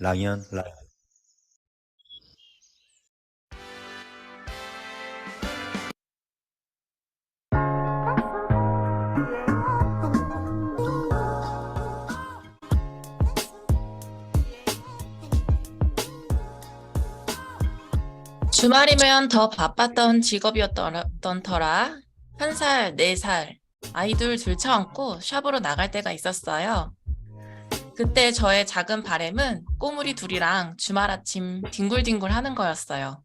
라이언 라이언. 주말이면 더 바빴던 직업이었던 터라 1살, 4살 아이들 들쳐안고 샵으로 나갈 때가 있었어요. 그때 저의 작은 바램은 꼬물이 둘이랑 주말 아침 뒹굴뒹굴 하는 거였어요.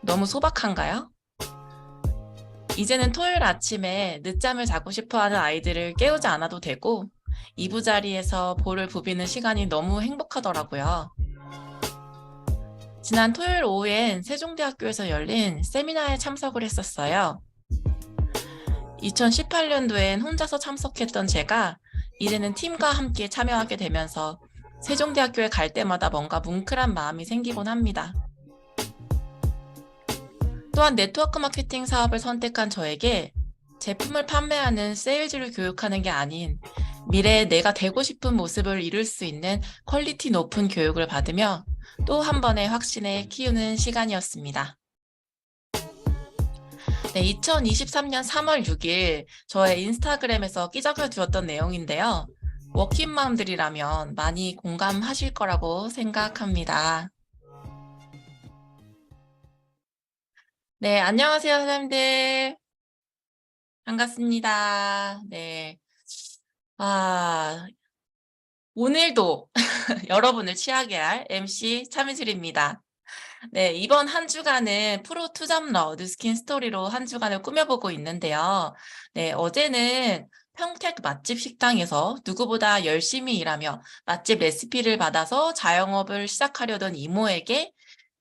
너무 소박한가요? 이제는 토요일 아침에 늦잠을 자고 싶어 하는 아이들을 깨우지 않아도 되고 이부자리에서 볼을 부비는 시간이 너무 행복하더라고요. 지난 토요일 오후엔 세종대학교에서 열린 세미나에 참석을 했었어요. 2018년도엔 혼자서 참석했던 제가 이제는 팀과 함께 참여하게 되면서 세종대학교에 갈 때마다 뭔가 뭉클한 마음이 생기곤 합니다. 또한 네트워크 마케팅 사업을 선택한 저에게 제품을 판매하는 세일즈를 교육하는 게 아닌 미래에 내가 되고 싶은 모습을 이룰 수 있는 퀄리티 높은 교육을 받으며 또 한 번의 확신을 키우는 시간이었습니다. 네, 2023년 3월 6일 저의 인스타그램에서 끼적여 두었던 내용인데요. 워킹맘들이라면 많이 공감하실 거라고 생각합니다. 네, 안녕하세요, 사장님들. 반갑습니다. 네. 아, 오늘도 여러분을 취하게 할 MC 차미슬입니다. 네, 이번 한 주간은 프로 투잡러 뉴스킨 스토리로 한 주간을 꾸며보고 있는데요. 네, 어제는 평택 맛집 식당에서 누구보다 열심히 일하며 맛집 레시피를 받아서 자영업을 시작하려던 이모에게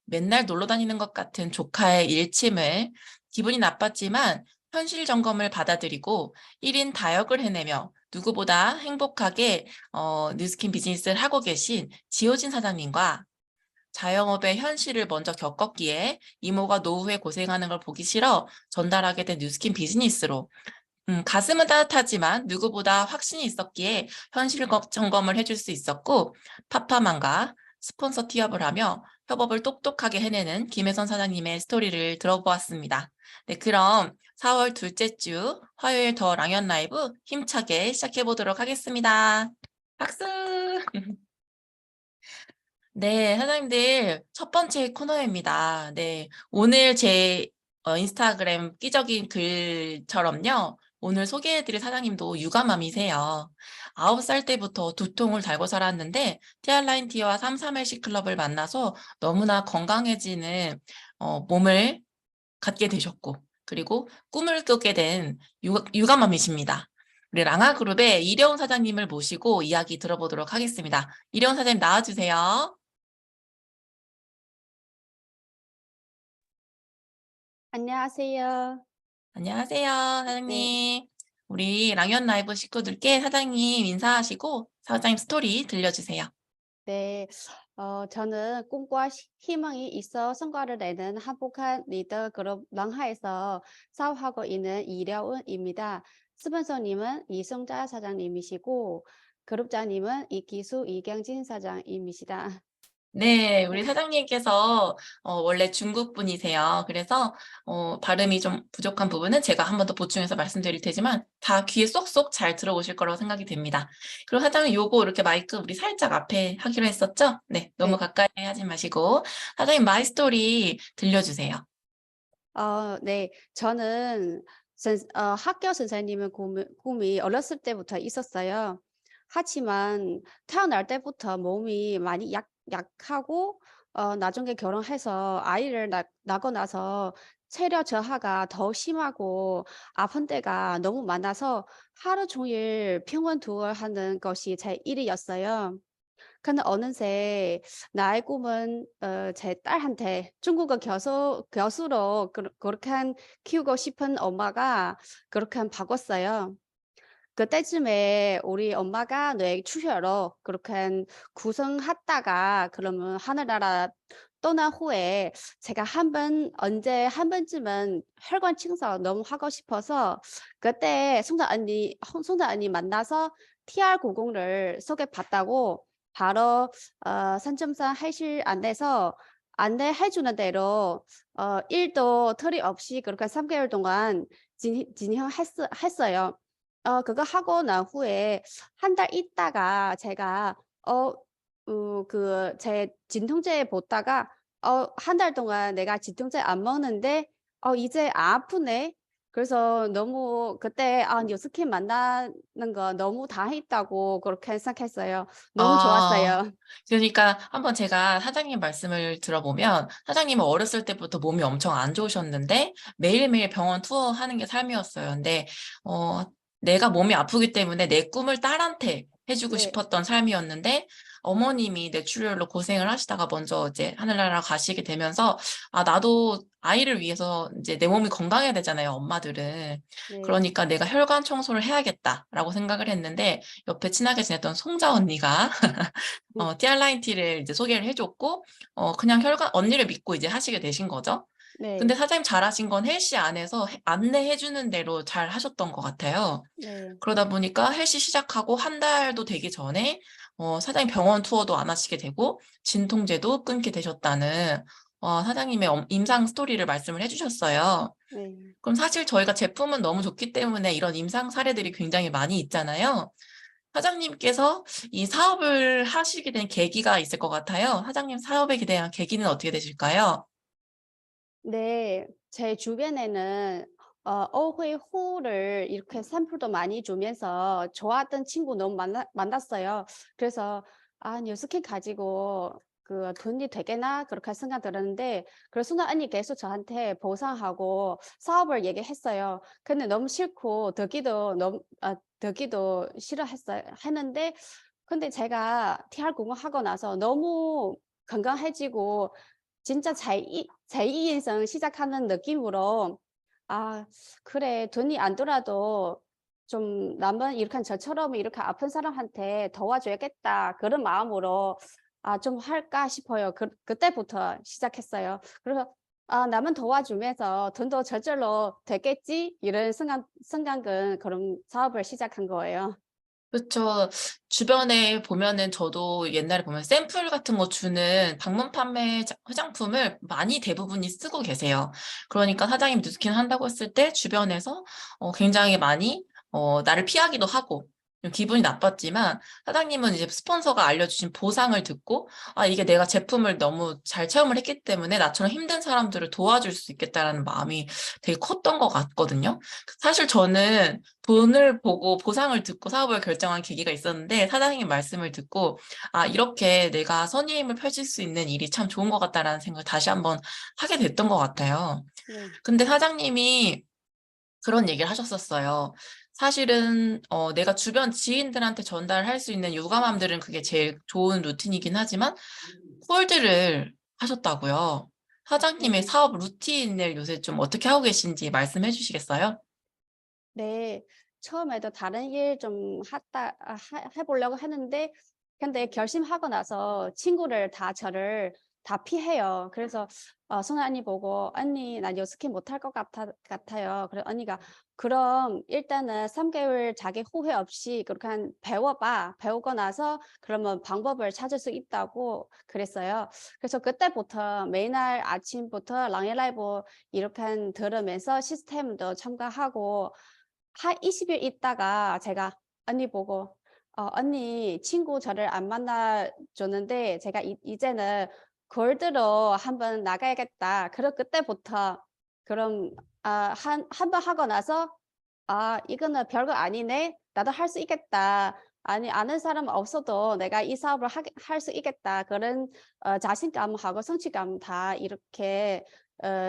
맨날 놀러 다니는 것 같은 조카의 일침을 기분이 나빴지만 현실 점검을 받아들이고 1인 다역을 해내며 누구보다 행복하게 뉴스킨 비즈니스를 하고 계신 지호진 사장님과 자영업의 현실을 먼저 겪었기에 이모가 노후에 고생하는 걸 보기 싫어 전달하게 된 뉴스킨 비즈니스로 가슴은 따뜻하지만 누구보다 확신이 있었기에 현실 점검을 해줄 수 있었고 파파만과 스폰서 티업을 하며 협업을 똑똑하게 해내는 김혜선 사장님의 스토리를 들어보았습니다. 네, 그럼 4월 둘째 주 화요일 더 랑연 라이브 힘차게 시작해 보도록 하겠습니다. 박수! 네, 사장님들 첫 번째 코너입니다. 네, 오늘 제 인스타그램 끼적인 글처럼요. 오늘 소개해드릴 사장님도 육아맘이세요. 9살 때부터 두통을 달고 살았는데 티알라인 티와 33LC 클럽을 만나서 너무나 건강해지는 몸을 갖게 되셨고 그리고 꿈을 꾸게 된 육아맘이십니다. 우리 랑아그룹의 이려운 사장님을 모시고 이야기 들어보도록 하겠습니다. 이려운 사장님 나와주세요. 안녕하세요. 안녕하세요, 네, 사장님. 우리 랑연 라이브 식구들께 사장님 인사하시고 사장님 스토리 들려주세요. 네. 저는 꿈과 희망이 있어 성과를 내는 한복한 리더 그룹 랑하에서 사업하고 있는 이려운입니다. 스폰서님은 이승자 사장님이시고, 그룹장님은 이기수 이경진 사장님이시다. 네, 우리 네, 사장님께서 원래 중국 분이세요. 그래서 발음이 좀 부족한 부분은 제가 한 번 더 보충해서 말씀드릴 테지만 다 귀에 쏙쏙 잘 들어오실 거라고 생각이 됩니다. 그리고 사장님 요거 이렇게 마이크 우리 살짝 앞에 하기로 했었죠? 네, 너무 네. 가까이 하지 마시고 사장님 마이 스토리 들려주세요. 네. 저는 학교 선생님의 꿈이 어렸을 때부터 있었어요. 하지만 태어날 때부터 몸이 많이 약하고 나중에 결혼해서 아이를 낳고 나서 체력 저하가 더 심하고 아픈 때가 너무 많아서 하루 종일 병원 투어하는 것이 제 일이었어요. 근데 어느새 나의 꿈은 제 딸한테 중국어 교수로 그렇게 키우고 싶은 엄마가 그렇게 바꿨어요. 그때쯤에 우리 엄마가 뇌 출혈로 그렇게 구성했다가 그러면 하늘나라 떠난 후에 제가 언제 한 번쯤은 혈관 청소 너무 하고 싶어서 그때 송자 언니 만나서 TR90을 소개받다고 바로 3.3 해실 안내해 주는 대로 일도 틀이 없이 그렇게 3개월 동안 진행했어요. 그거 하고 난 후에 한 달 있다가 제가 제 진통제 보다가 한 달 동안 내가 진통제 안 먹는데 이제 안 아프네. 그래서 너무 그때 뉴스킨 만나는 거 너무 다행이다고 그렇게 생각했어요. 너무 아. 좋았어요. 그러니까 한번 제가 사장님 말씀을 들어보면 사장님은 어렸을 때부터 몸이 엄청 안 좋으셨는데 매일매일 병원 투어하는 게 삶이었어요. 근데 어 내가 몸이 아프기 때문에 내 꿈을 딸한테 해 주고 네. 싶었던 삶이었는데 어머님이 뇌출혈로 고생을 하시다가 먼저 이제 하늘나라 가시게 되면서 '아 나도 아이를 위해서 이제 내 몸이 건강해야 되잖아요, 엄마들은. 네. 그러니까 내가 혈관 청소를 해야겠다.'라고 생각을 했는데 옆에 친하게 지냈던 송자 언니가 티알라인티를 이제 소개를 해 줬고 그냥 혈관 언니를 믿고 이제 하시게 되신 거죠. 근데 네. 사장님 잘하신 건 헬시 안에서 안내해 주는 대로 잘 하셨던 것 같아요. 네. 그러다 보니까 헬시 시작하고 한 달도 되기 전에 사장님 병원 투어도 안 하시게 되고 진통제도 끊게 되셨다는 사장님의 임상 스토리를 말씀을 해 주셨어요. 네. 그럼 사실 저희가 제품은 너무 좋기 때문에 이런 임상 사례들이 굉장히 많이 있잖아요. 사장님께서 이 사업을 하시게 된 계기가 있을 것 같아요. 사장님 사업에 대한 계기는 어떻게 되실까요? 네. 제 주변에는 어회 후를 이렇게 샘플도 많이 주면서 좋았던 친구 너무 만났어요. 그래서 '아 뉴스킨 가지고 돈이 되겠나?' 그렇게 생각 들었는데 그 순간 언니 계속 저한테 보상하고 사업을 얘기했어요. 근데 너무 싫고 듣기도 싫어했어요 했는데 근데 제가 TR 공부하고 나서 너무 건강해지고 진짜 제2 인생 시작하는 느낌으로 '아 그래 돈이 안 들어도 좀 남은 이렇게 저처럼 이렇게 아픈 사람한테 도와줘야겠다.' 그런 마음으로 '아 좀 할까?' 싶어요. 그때부터 시작했어요. 그래서 '아 남은 도와주면서 돈도 저절로 되겠지.' 이런 생각은 그런 사업을 시작한 거예요. 그쵸. 주변에 보면은 저도 옛날에 보면 샘플 같은 거 주는 방문 판매 화장품을 많이 대부분이 쓰고 계세요. 그러니까 사장님이 뉴스킨 한다고 했을 때 주변에서 굉장히 많이 나를 피하기도 하고 좀 기분이 나빴지만 사장님은 이제 스폰서가 알려주신 보상을 듣고 '아 이게 내가 제품을 너무 잘 체험을 했기 때문에 나처럼 힘든 사람들을 도와줄 수 있겠다.'라는 마음이 되게 컸던 것 같거든요. 사실 저는 돈을 보고 보상을 듣고 사업을 결정한 계기가 있었는데 사장님 말씀을 듣고 '아 이렇게 내가 선의임을 펼칠 수 있는 일이 참 좋은 것 같다.'라는 생각을 다시 한번 하게 됐던 것 같아요. 네. 근데 사장님이 그런 얘기를 하셨었어요. 사실은 내가 주변 지인들한테 전달할 수 있는 육아맘들은 그게 제일 좋은 루틴이긴 하지만 홀드를 하셨다고요. 사장님의 네. 사업 루틴을 요새 좀 어떻게 하고 계신지 말씀해 주시겠어요? 네. 처음에도 다른 일 좀 하다 해 보려고 했는데 근데 결심하고 나서 친구를 저를 다 피해요. 그래서 승아 언니 보고 "언니 나 요 스킨 못할 것 같아요." 그래 언니가 "그럼 일단은 3 개월 자기 후회 없이 그렇게 배워 봐. 배우고 나서 그러면 방법을 찾을 수 있다."고 그랬어요. 그래서 그때부터 매일날 아침부터 랑의 라이브 이렇게 들으면서 시스템도 첨가하고 한 20일 있다가 제가 언니 보고 언니 친구 저를 안 만나 줬는데 제가 이제는 골드로 한번 나가야겠다." 그때부터 그럼 한 번 하고 나서 '아 이거는 별거 아니네. 나도 할 수 있겠다. 아니 아는 사람 없어도 내가 이 사업을 할 수 있겠다.' 그런 자신감하고 성취감 다 이렇게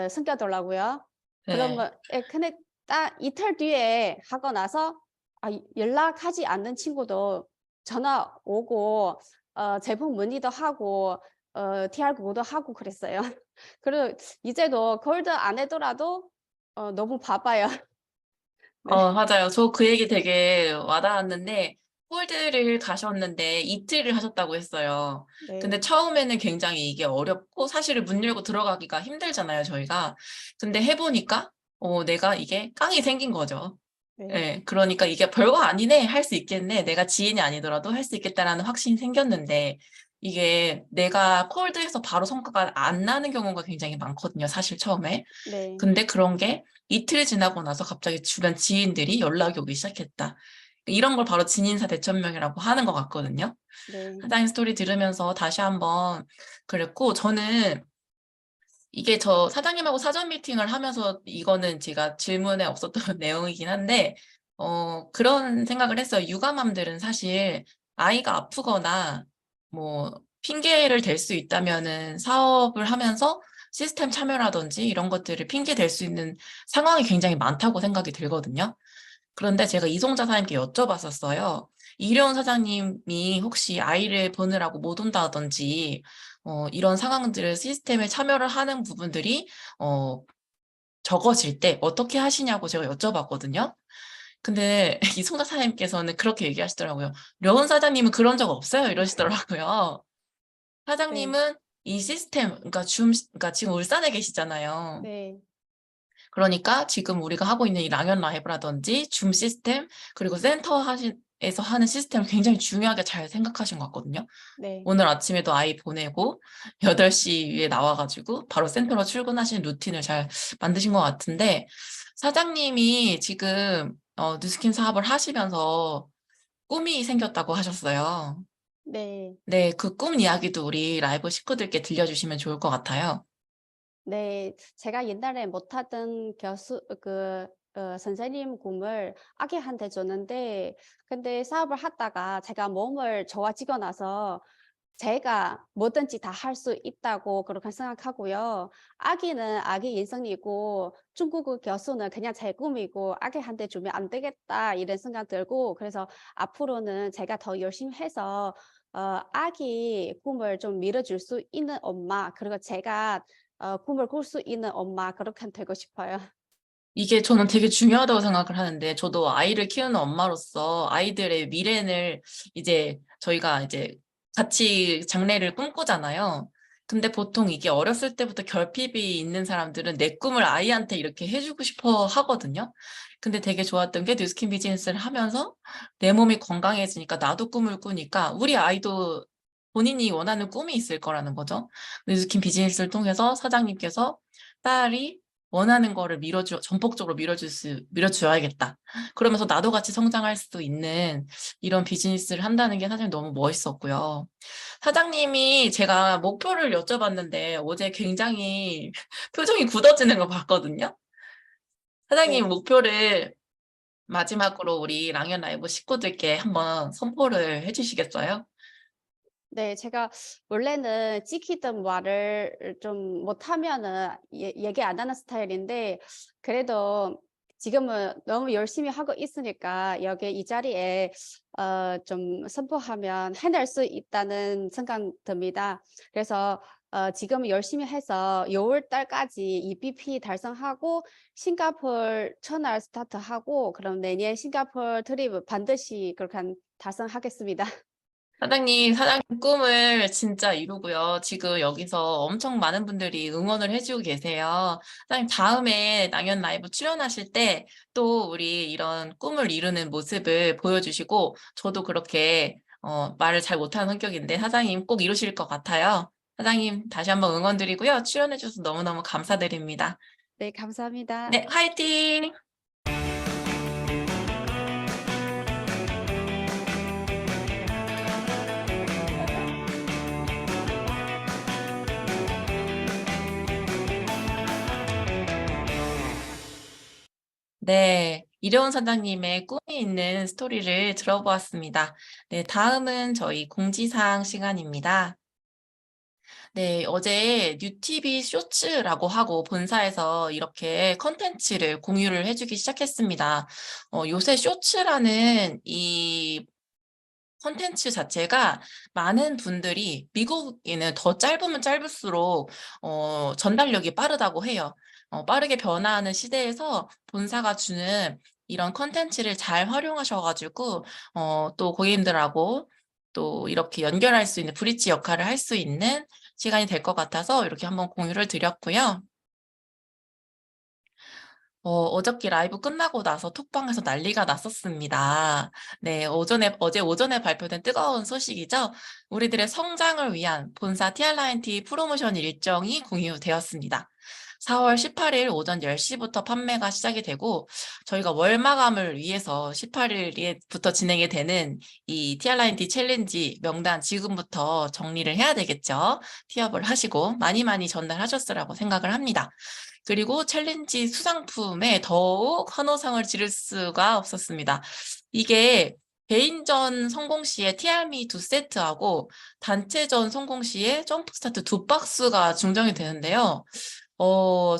생기더라고요. 네. 그러면 예 근데 딱 이틀 뒤에 하고 나서 연락하지 않는 친구도 전화 오고 제품 문의도 하고 TR 구도 하고 그랬어요. 그리고 이제도 골드 안 하더라도 너무 바빠요. 네. 맞아요. 저 그 얘기 되게 와 닿았는데 홀드를 가셨는데 이틀을 하셨다고 했어요. 근데 네. 처음에는 굉장히 이게 어렵고 사실은 문 열고 들어가기가 힘들잖아요, 저희가. 근데 해 보니까 내가 이게 깡이 생긴 거죠. 네. 예, 그러니까 이게 '별거 아니네. 할 수 있겠네. 내가 지인이 아니더라도 할 수 있겠다.'라는 확신이 생겼는데 이게 내가 콜드해서 바로 성과가 안 나는 경우가 굉장히 많거든요, 사실 처음에. 네. 근데 그런 게 이틀 지나고 나서 갑자기 주변 지인들이 연락이 오기 시작했다. 이런 걸 바로 진인사 대천명이라고 하는 것 같거든요. 네. 사장님 스토리 들으면서 다시 한번 그랬고 저는 이게 저 사장님하고 사전 미팅을 하면서 이거는 제가 질문에 없었던 내용이긴 한데 그런 생각을 했어요. 육아맘들은 사실 아이가 아프거나 뭐 핑계를 댈 수 있다면은 사업을 하면서 시스템 참여라든지 이런 것들을 핑계 댈 수 있는 상황이 굉장히 많다고 생각이 들거든요. 그런데 제가 이송자 사장님께 여쭤봤었어요. 이려운 사장님이 혹시 아이를 보느라고 못 온다든지 이런 상황들을 시스템에 참여를 하는 부분들이 어 적어질 때 어떻게 하시냐고 제가 여쭤봤거든요. 근데 이송자 사장님께서는 그렇게 얘기하시더라고요. "려운 사장님은 그런 적 없어요." 이러시더라고요. 네. 사장님은 이 시스템 그러니까 그러니까 지금 울산에 계시잖아요. 네. 그러니까 지금 우리가 하고 있는 이 랑연 라이브라든지 줌 시스템 그리고 센터 에서 하는 시스템을 굉장히 중요하게 잘 생각하신 것 같거든요. 네. 오늘 아침에도 아이 보내고 8시에 나와 가지고 바로 센터로 출근하시는 루틴을 잘 만드신 것 같은데 사장님이 지금 뉴스킨 사업을 하시면서 꿈이 생겼다고 하셨어요. 네. 네. 그 꿈 이야기도 우리 라이브 식구들께 들려주시면 좋을 것 같아요. 네. 제가 옛날에 못하던 선생님 꿈을 아기한테 줬는데 근데 사업을 하다가 제가 몸을 좋아지고 나서 제가 뭐든지 다 할 수 있다고 그렇게 생각하고요. 아기는 아기 인생이고 중국어 교수는 그냥 제 꿈이고 '아기한테 주면 안 되겠다.' 이런 생각 들고 그래서 앞으로는 제가 더 열심히 해서 아기 꿈을 좀 밀어 줄 수 있는 엄마 그리고 제가 꿈을 꿀 수 있는 엄마 그렇게 되고 싶어요. 이게 저는 되게 중요하다고 생각을 하는데 저도 아이를 키우는 엄마로서 아이들의 미래를 이제 저희가 이제 같이 장래를 꿈꾸잖아요. 근데 보통 이게 어렸을 때부터 결핍이 있는 사람들은 내 꿈을 아이한테 이렇게 해 주고 싶어 하거든요. 근데 되게 좋았던 게 뉴스킨 비즈니스를 하면서 내 몸이 건강해지니까 나도 꿈을 꾸니까 우리 아이도 본인이 원하는 꿈이 있을 거라는 거죠. 뉴스킨 비즈니스를 통해서 사장님께서 딸이 원하는 거를 전폭적으로 밀어줘야겠다. 그러면서 나도 같이 성장할 수 있는 이런 비즈니스를 한다는 게 사실 너무 멋있었고요. 사장님이 제가 목표를 여쭤봤는데 어제 굉장히 표정이 굳어지는 거 봤거든요. 사장님 네. 목표를 마지막으로 우리 랑연 라이브 식구들께 한번 선포를 해 주시겠어요? 네. 제가 원래는 지키던 말을 좀 못하면은 얘기 안 하는 스타일인데 그래도 지금은 너무 열심히 하고 있으니까 여기 이 자리에 좀 선포하면 해낼 수 있다는 생각 듭니다. 그래서 지금 열심히 해서 6월 달까지 EBP 달성하고 싱가포르 첫날 스타트하고 그럼 내년 싱가포르 트립 반드시 그렇게 달성하겠습니다. 사장님 꿈을 진짜 이루고요. 지금 여기서 엄청 많은 분들이 응원을 해주고 계세요. 사장님 다음에 낭연 라이브 출연하실 때 또 우리 이런 꿈을 이루는 모습을 보여주시고 저도 그렇게 말을 잘 못하는 성격인데 사장님 꼭 이루실 것 같아요. 사장님 다시 한번 응원 드리고요. 출연해 주셔서 너무너무 감사드립니다. 네 감사합니다. 네, 화이팅! 네. 이려운 사장님의 꿈이 있는 스토리를 들어보았습니다. 네, 다음은 저희 공지사항 시간입니다. 네, 어제 뉴티비 쇼츠라고 하고 본사에서 이렇게 컨텐츠를 공유를 해주기 시작했습니다. 요새 쇼츠라는 이 콘텐츠 자체가 많은 분들이 미국에는 더 짧으면 짧을수록 전달력이 빠르다고 해요. 빠르게 변화하는 시대에서 본사가 주는 이런 콘텐츠를 잘 활용하셔 가지고 또 고객님들하고 또 이렇게 연결할 수 있는 브릿지 역할을 할 수 있는 시간이 될 것 같아서 이렇게 한번 공유를 드렸고요. 어저께 라이브 끝나고 나서 톡방에서 난리가 났었습니다. 네, 어제 오전에 발표된 뜨거운 소식이죠. 우리들의 성장을 위한 본사 TR9T 프로모션 일정이 공유되었습니다. 4월 18일 오전 10시부터 판매가 시작이 되고, 저희가 월 마감을 위해서 18일부터 진행이 되는 이 TR9T 챌린지 명단 지금부터 정리를 해야 되겠죠. 티업을 하시고 많이 많이 전달하셨으라고 생각을 합니다. 그리고 챌린지 수상품에 더욱 환호성을 지를 수가 없었습니다. 이게 개인전 성공 시에 티알미 2세트하고 단체전 성공 시에 점프스타트 2박스가 증정이 되는데요.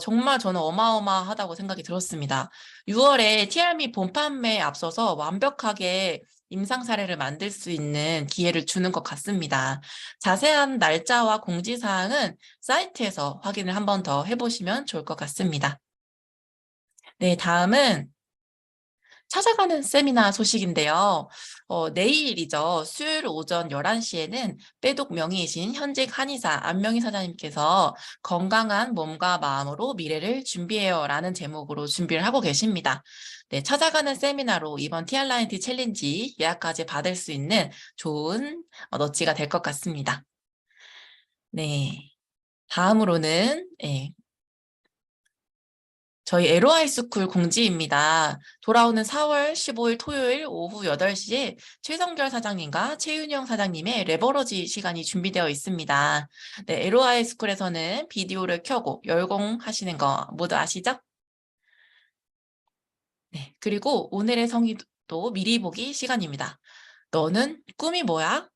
정말 저는 어마어마하다고 생각이 들었습니다. 6월에 TR미 본판매에 앞서서 완벽하게 임상 사례를 만들 수 있는 기회를 주는 것 같습니다. 자세한 날짜와 공지사항은 사이트에서 확인을 한 번 더 해보시면 좋을 것 같습니다. 네, 다음은 찾아가는 세미나 소식인데요. 내일이죠. 수요일 오전 11시에는 빼독 명의이신 현직 한의사 안명희 사장님께서 건강한 몸과 마음으로 미래를 준비해요 라는 제목으로 준비를 하고 계십니다. 네, 찾아가는 세미나로 이번 TR9T 챌린지 예약까지 받을 수 있는 좋은 너치가 될 것 같습니다. 네, 다음으로는 저희 LOI 스쿨 공지입니다. 돌아오는 4월 15일 토요일 오후 8시에 최성결 사장님과 최윤영 사장님의 레버러지 시간이 준비되어 있습니다. 네, LOI 스쿨에서는 비디오를 켜고 열공하시는 거 모두 아시죠? 네, 그리고 오늘의 성의도 미리 보기 시간입니다. 너는 꿈이 뭐야?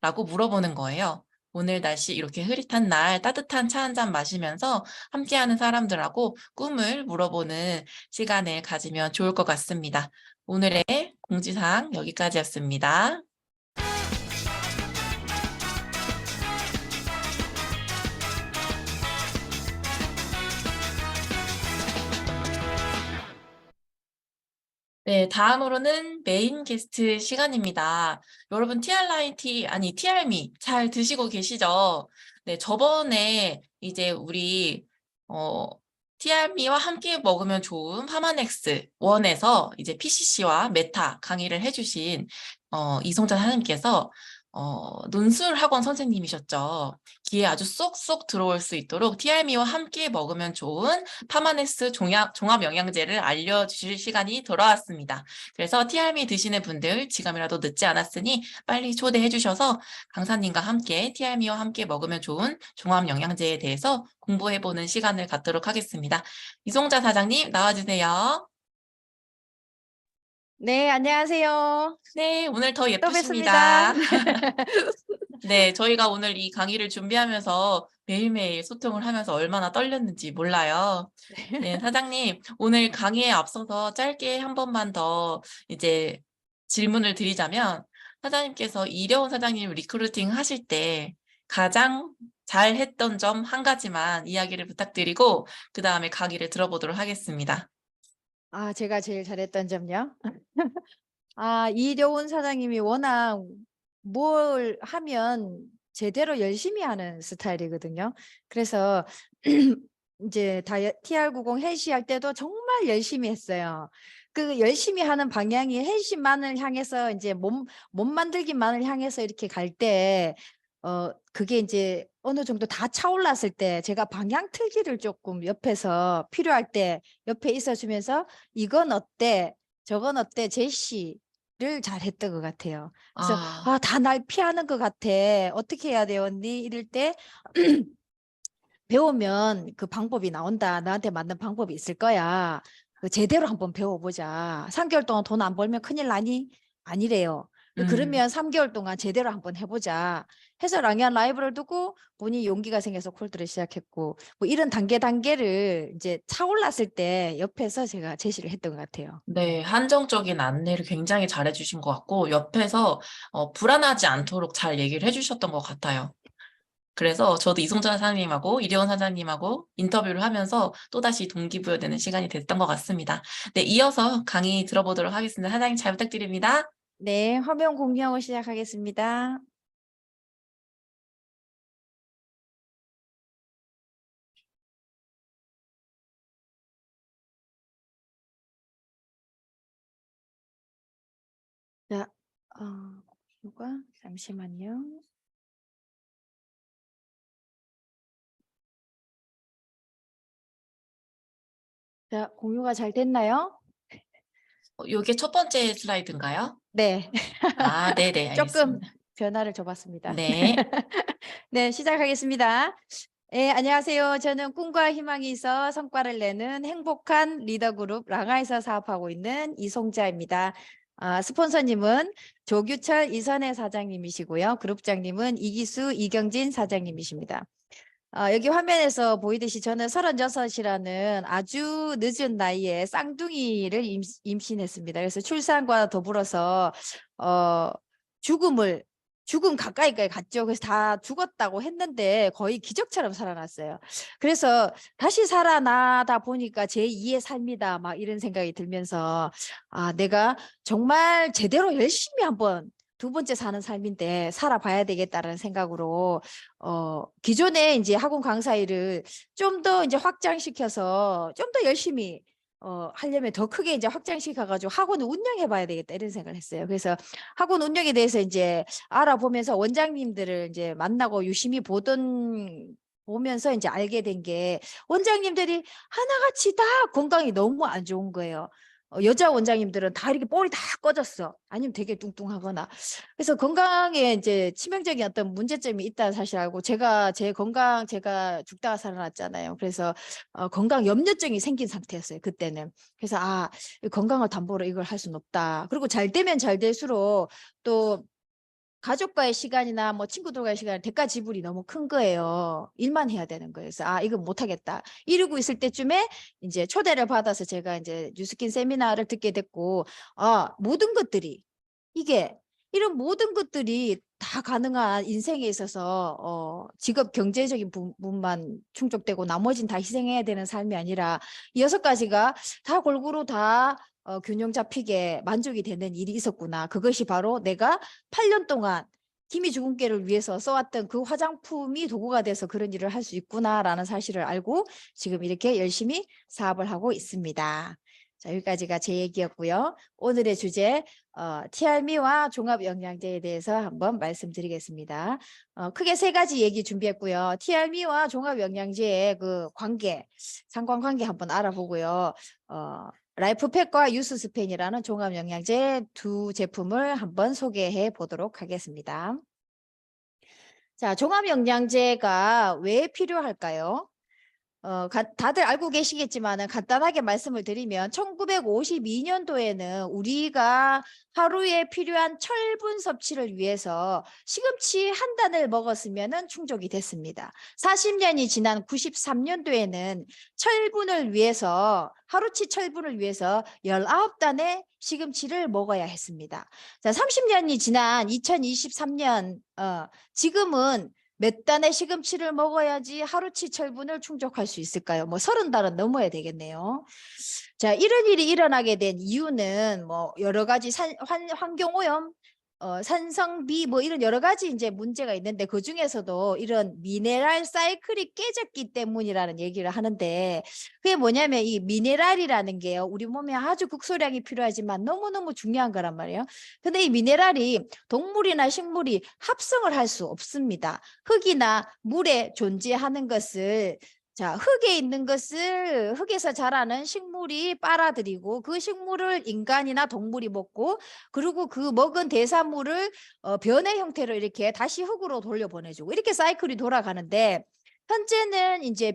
라고 물어보는 거예요. 오늘 날씨 이렇게 흐릿한 날 따뜻한 차 한 잔 마시면서 함께하는 사람들하고 꿈을 물어보는 시간을 가지면 좋을 것 같습니다. 오늘의 공지사항 여기까지였습니다. 네, 다음으로는 메인 게스트 시간입니다. 여러분 TR9T 아니 TR미 잘 드시고 계시죠? 네, 저번에 이제 우리 TR미와 함께 먹으면 좋은 파마넥스 1에서 이제 PCC와 메타 강의를 해주신 이송자 사장님께서 논술 학원 선생님이셨죠. 귀에 아주 쏙쏙 들어올 수 있도록 TR미와 함께 먹으면 좋은 파마넥스 종합 영양제를 알려주실 시간이 돌아왔습니다. 그래서 TR미 드시는 분들 지금이라도 늦지 않았으니 빨리 초대해 주셔서 강사님과 함께 TR미와 함께 먹으면 좋은 종합 영양제에 대해서 공부해보는 시간을 갖도록 하겠습니다. 이송자 사장님 나와주세요. 네, 안녕하세요. 네, 오늘 더 또 뵙습니다. 예쁘십니다. 네, 저희가 오늘 이 강의를 준비하면서 매일매일 소통을 하면서 얼마나 떨렸는지 몰라요. 네, 사장님, 오늘 강의에 앞서서 짧게 한 번만 더 이제 질문을 드리자면, 사장님께서 이려운 사장님 리크루팅 하실 때 가장 잘했던 점 한 가지만 이야기를 부탁드리고, 그 다음에 강의를 들어보도록 하겠습니다. 아, 제가 제일 잘했던 점요? 이려운 사장님이 워낙 뭘 하면 제대로 열심히 하는 스타일이거든요. 그래서 이제 TR90 헬시 할 때도 정말 열심히 했어요. 그 열심히 하는 방향이 헬시만을 향해서 이제 몸 만들기만을 향해서 이렇게 갈 때, 그게 이제 어느 정도 다 차올랐을 때 제가 방향 틀기를 조금 옆에서 필요할 때 옆에 있어주면서 이건 어때? 저건 어때? 제시를 잘했던 것 같아요. 그래서 아, 다 날 피하는 것 같아. 어떻게 해야 돼요, 언니? 이럴 때 배우면 그 방법이 나온다. 나한테 맞는 방법이 있을 거야. 그 제대로 한번 배워보자. 3개월 동안 돈 안 벌면 큰일 나니? 아니래요. 그러면 3개월 동안 제대로 한번 해보자. 해서 랑이한 라이브를 두고 본인이 용기가 생겨서 콜드를 시작했고, 뭐 이런 단계를 이제 차올랐을 때 옆에서 제가 제시를 했던 것 같아요. 네, 한정적인 안내를 굉장히 잘해주신 것 같고, 옆에서 불안하지 않도록 잘 얘기를 해주셨던 것 같아요. 그래서 저도 이송자 사장님하고 이리원 사장님하고 인터뷰를 하면서 또다시 동기부여되는 시간이 됐던 것 같습니다. 네, 이어서 강의 들어보도록 하겠습니다. 사장님 잘 부탁드립니다. 네, 화면 공유하고 시작하겠습니다. 공유가 잠시만요. 자, 공유가 잘 됐나요? 요게 첫 번째 슬라이드인가요? 네. 아, 네네, 조금 알겠습니다. 변화를 줘봤습니다. 네. 네, 시작하겠습니다. 네, 안녕하세요. 저는 꿈과 희망이 있어 성과를 내는 행복한 리더그룹 랑아에서 사업하고 있는 이송자입니다. 스폰서님은 조규철 이선혜 사장님이시고요. 그룹장님은 이기수 이경진 사장님이십니다. 여기 화면에서 보이듯이 저는 36이라는 아주 늦은 나이에 쌍둥이를 임신했습니다. 그래서 출산과 더불어서 죽음 가까이까지 갔죠. 그래서 다 죽었다고 했는데 거의 기적처럼 살아났어요. 그래서 다시 살아나다 보니까 제2의 삶이다 막 이런 생각이 들면서 내가 정말 제대로 열심히 한번 두 번째 사는 삶인데 살아봐야 되겠다는 생각으로 기존에 이제 학원 강사 일을 좀 더 이제 확장시켜서 좀 더 열심히 하려면 더 크게 이제 확장시켜가지고 학원을 운영해 봐야 되겠다 이런 생각을 했어요. 그래서 학원 운영에 대해서 이제 알아보면서 원장님들을 이제 만나고 유심히 보면서 이제 알게 된 게 원장님들이 하나같이 다 건강이 너무 안 좋은 거예요. 여자 원장님들은 다 이렇게 볼이 다 꺼졌어. 아니면 되게 뚱뚱하거나. 그래서 건강에 이제 치명적인 어떤 문제점이 있다는 사실 알고 제 건강 제가 죽다가 살아났잖아요. 그래서 건강 염려증이 생긴 상태였어요. 그때는. 그래서 이 건강을 담보로 이걸 할 수는 없다. 그리고 잘 되면 잘 될수록 또 가족과의 시간이나 뭐 친구들과의 시간 대가 지불이 너무 큰 거예요. 일만 해야 되는 거예요. 그래서 이거 못하겠다. 이러고 있을 때쯤에 이제 초대를 받아서 제가 이제 뉴스킨 세미나를 듣게 됐고 모든 것들이 이런 모든 것들이 다 가능한 인생에 있어서 직업 경제적인 부분만 충족되고 나머지는 다 희생해야 되는 삶이 아니라 이 6가지가 다 골고루 다 균형 잡히게 만족이 되는 일이 있었구나. 그것이 바로 내가 8년 동안 기미 주근깨를 위해서 써왔던 그 화장품이 도구가 돼서 그런 일을 할 수 있구나라는 사실을 알고 지금 이렇게 열심히 사업을 하고 있습니다. 자, 여기까지가 제 얘기였고요. 오늘의 주제 TRM와 종합영양제에 대해서 한번 말씀드리겠습니다. 크게 3가지 얘기 준비했고요. TRM와 종합영양제의 그 상관관계 한번 알아보고요. 라이프팩과 유스스펜이라는 종합영양제 2 제품을 한번 소개해 보도록 하겠습니다. 자, 종합영양제가 왜 필요할까요? 다들 알고 계시겠지만 간단하게 말씀을 드리면 1952년도에는 우리가 하루에 필요한 철분 섭취를 위해서 시금치 한 단을 먹었으면 충족이 됐습니다. 40년이 지난 93년도에는 하루치 철분을 위해서 19단의 시금치를 먹어야 했습니다. 자, 30년이 지난 2023년 지금은 몇 단의 시금치를 먹어야지 하루치 철분을 충족할 수 있을까요? 뭐 30달은 넘어야 되겠네요. 자, 이런 일이 일어나게 된 이유는 뭐 여러 가지 환경오염, 산성비 뭐 이런 여러 가지 이제 문제가 있는데 그 중에서도 이런 미네랄 사이클이 깨졌기 때문이라는 얘기를 하는데 그게 뭐냐면 이 미네랄이라는 게요. 우리 몸에 아주 극소량이 필요하지만 너무너무 중요한 거란 말이에요. 근데 이 미네랄이 동물이나 식물이 합성을 할 수 없습니다. 흙이나 물에 존재하는 것을 흙에 있는 것을 흙에서 자라는 식물이 빨아들이고 그 식물을 인간이나 동물이 먹고 그리고 그 먹은 대사물을 변의 형태로 이렇게 다시 흙으로 돌려보내주고 이렇게 사이클이 돌아가는데 현재는 이제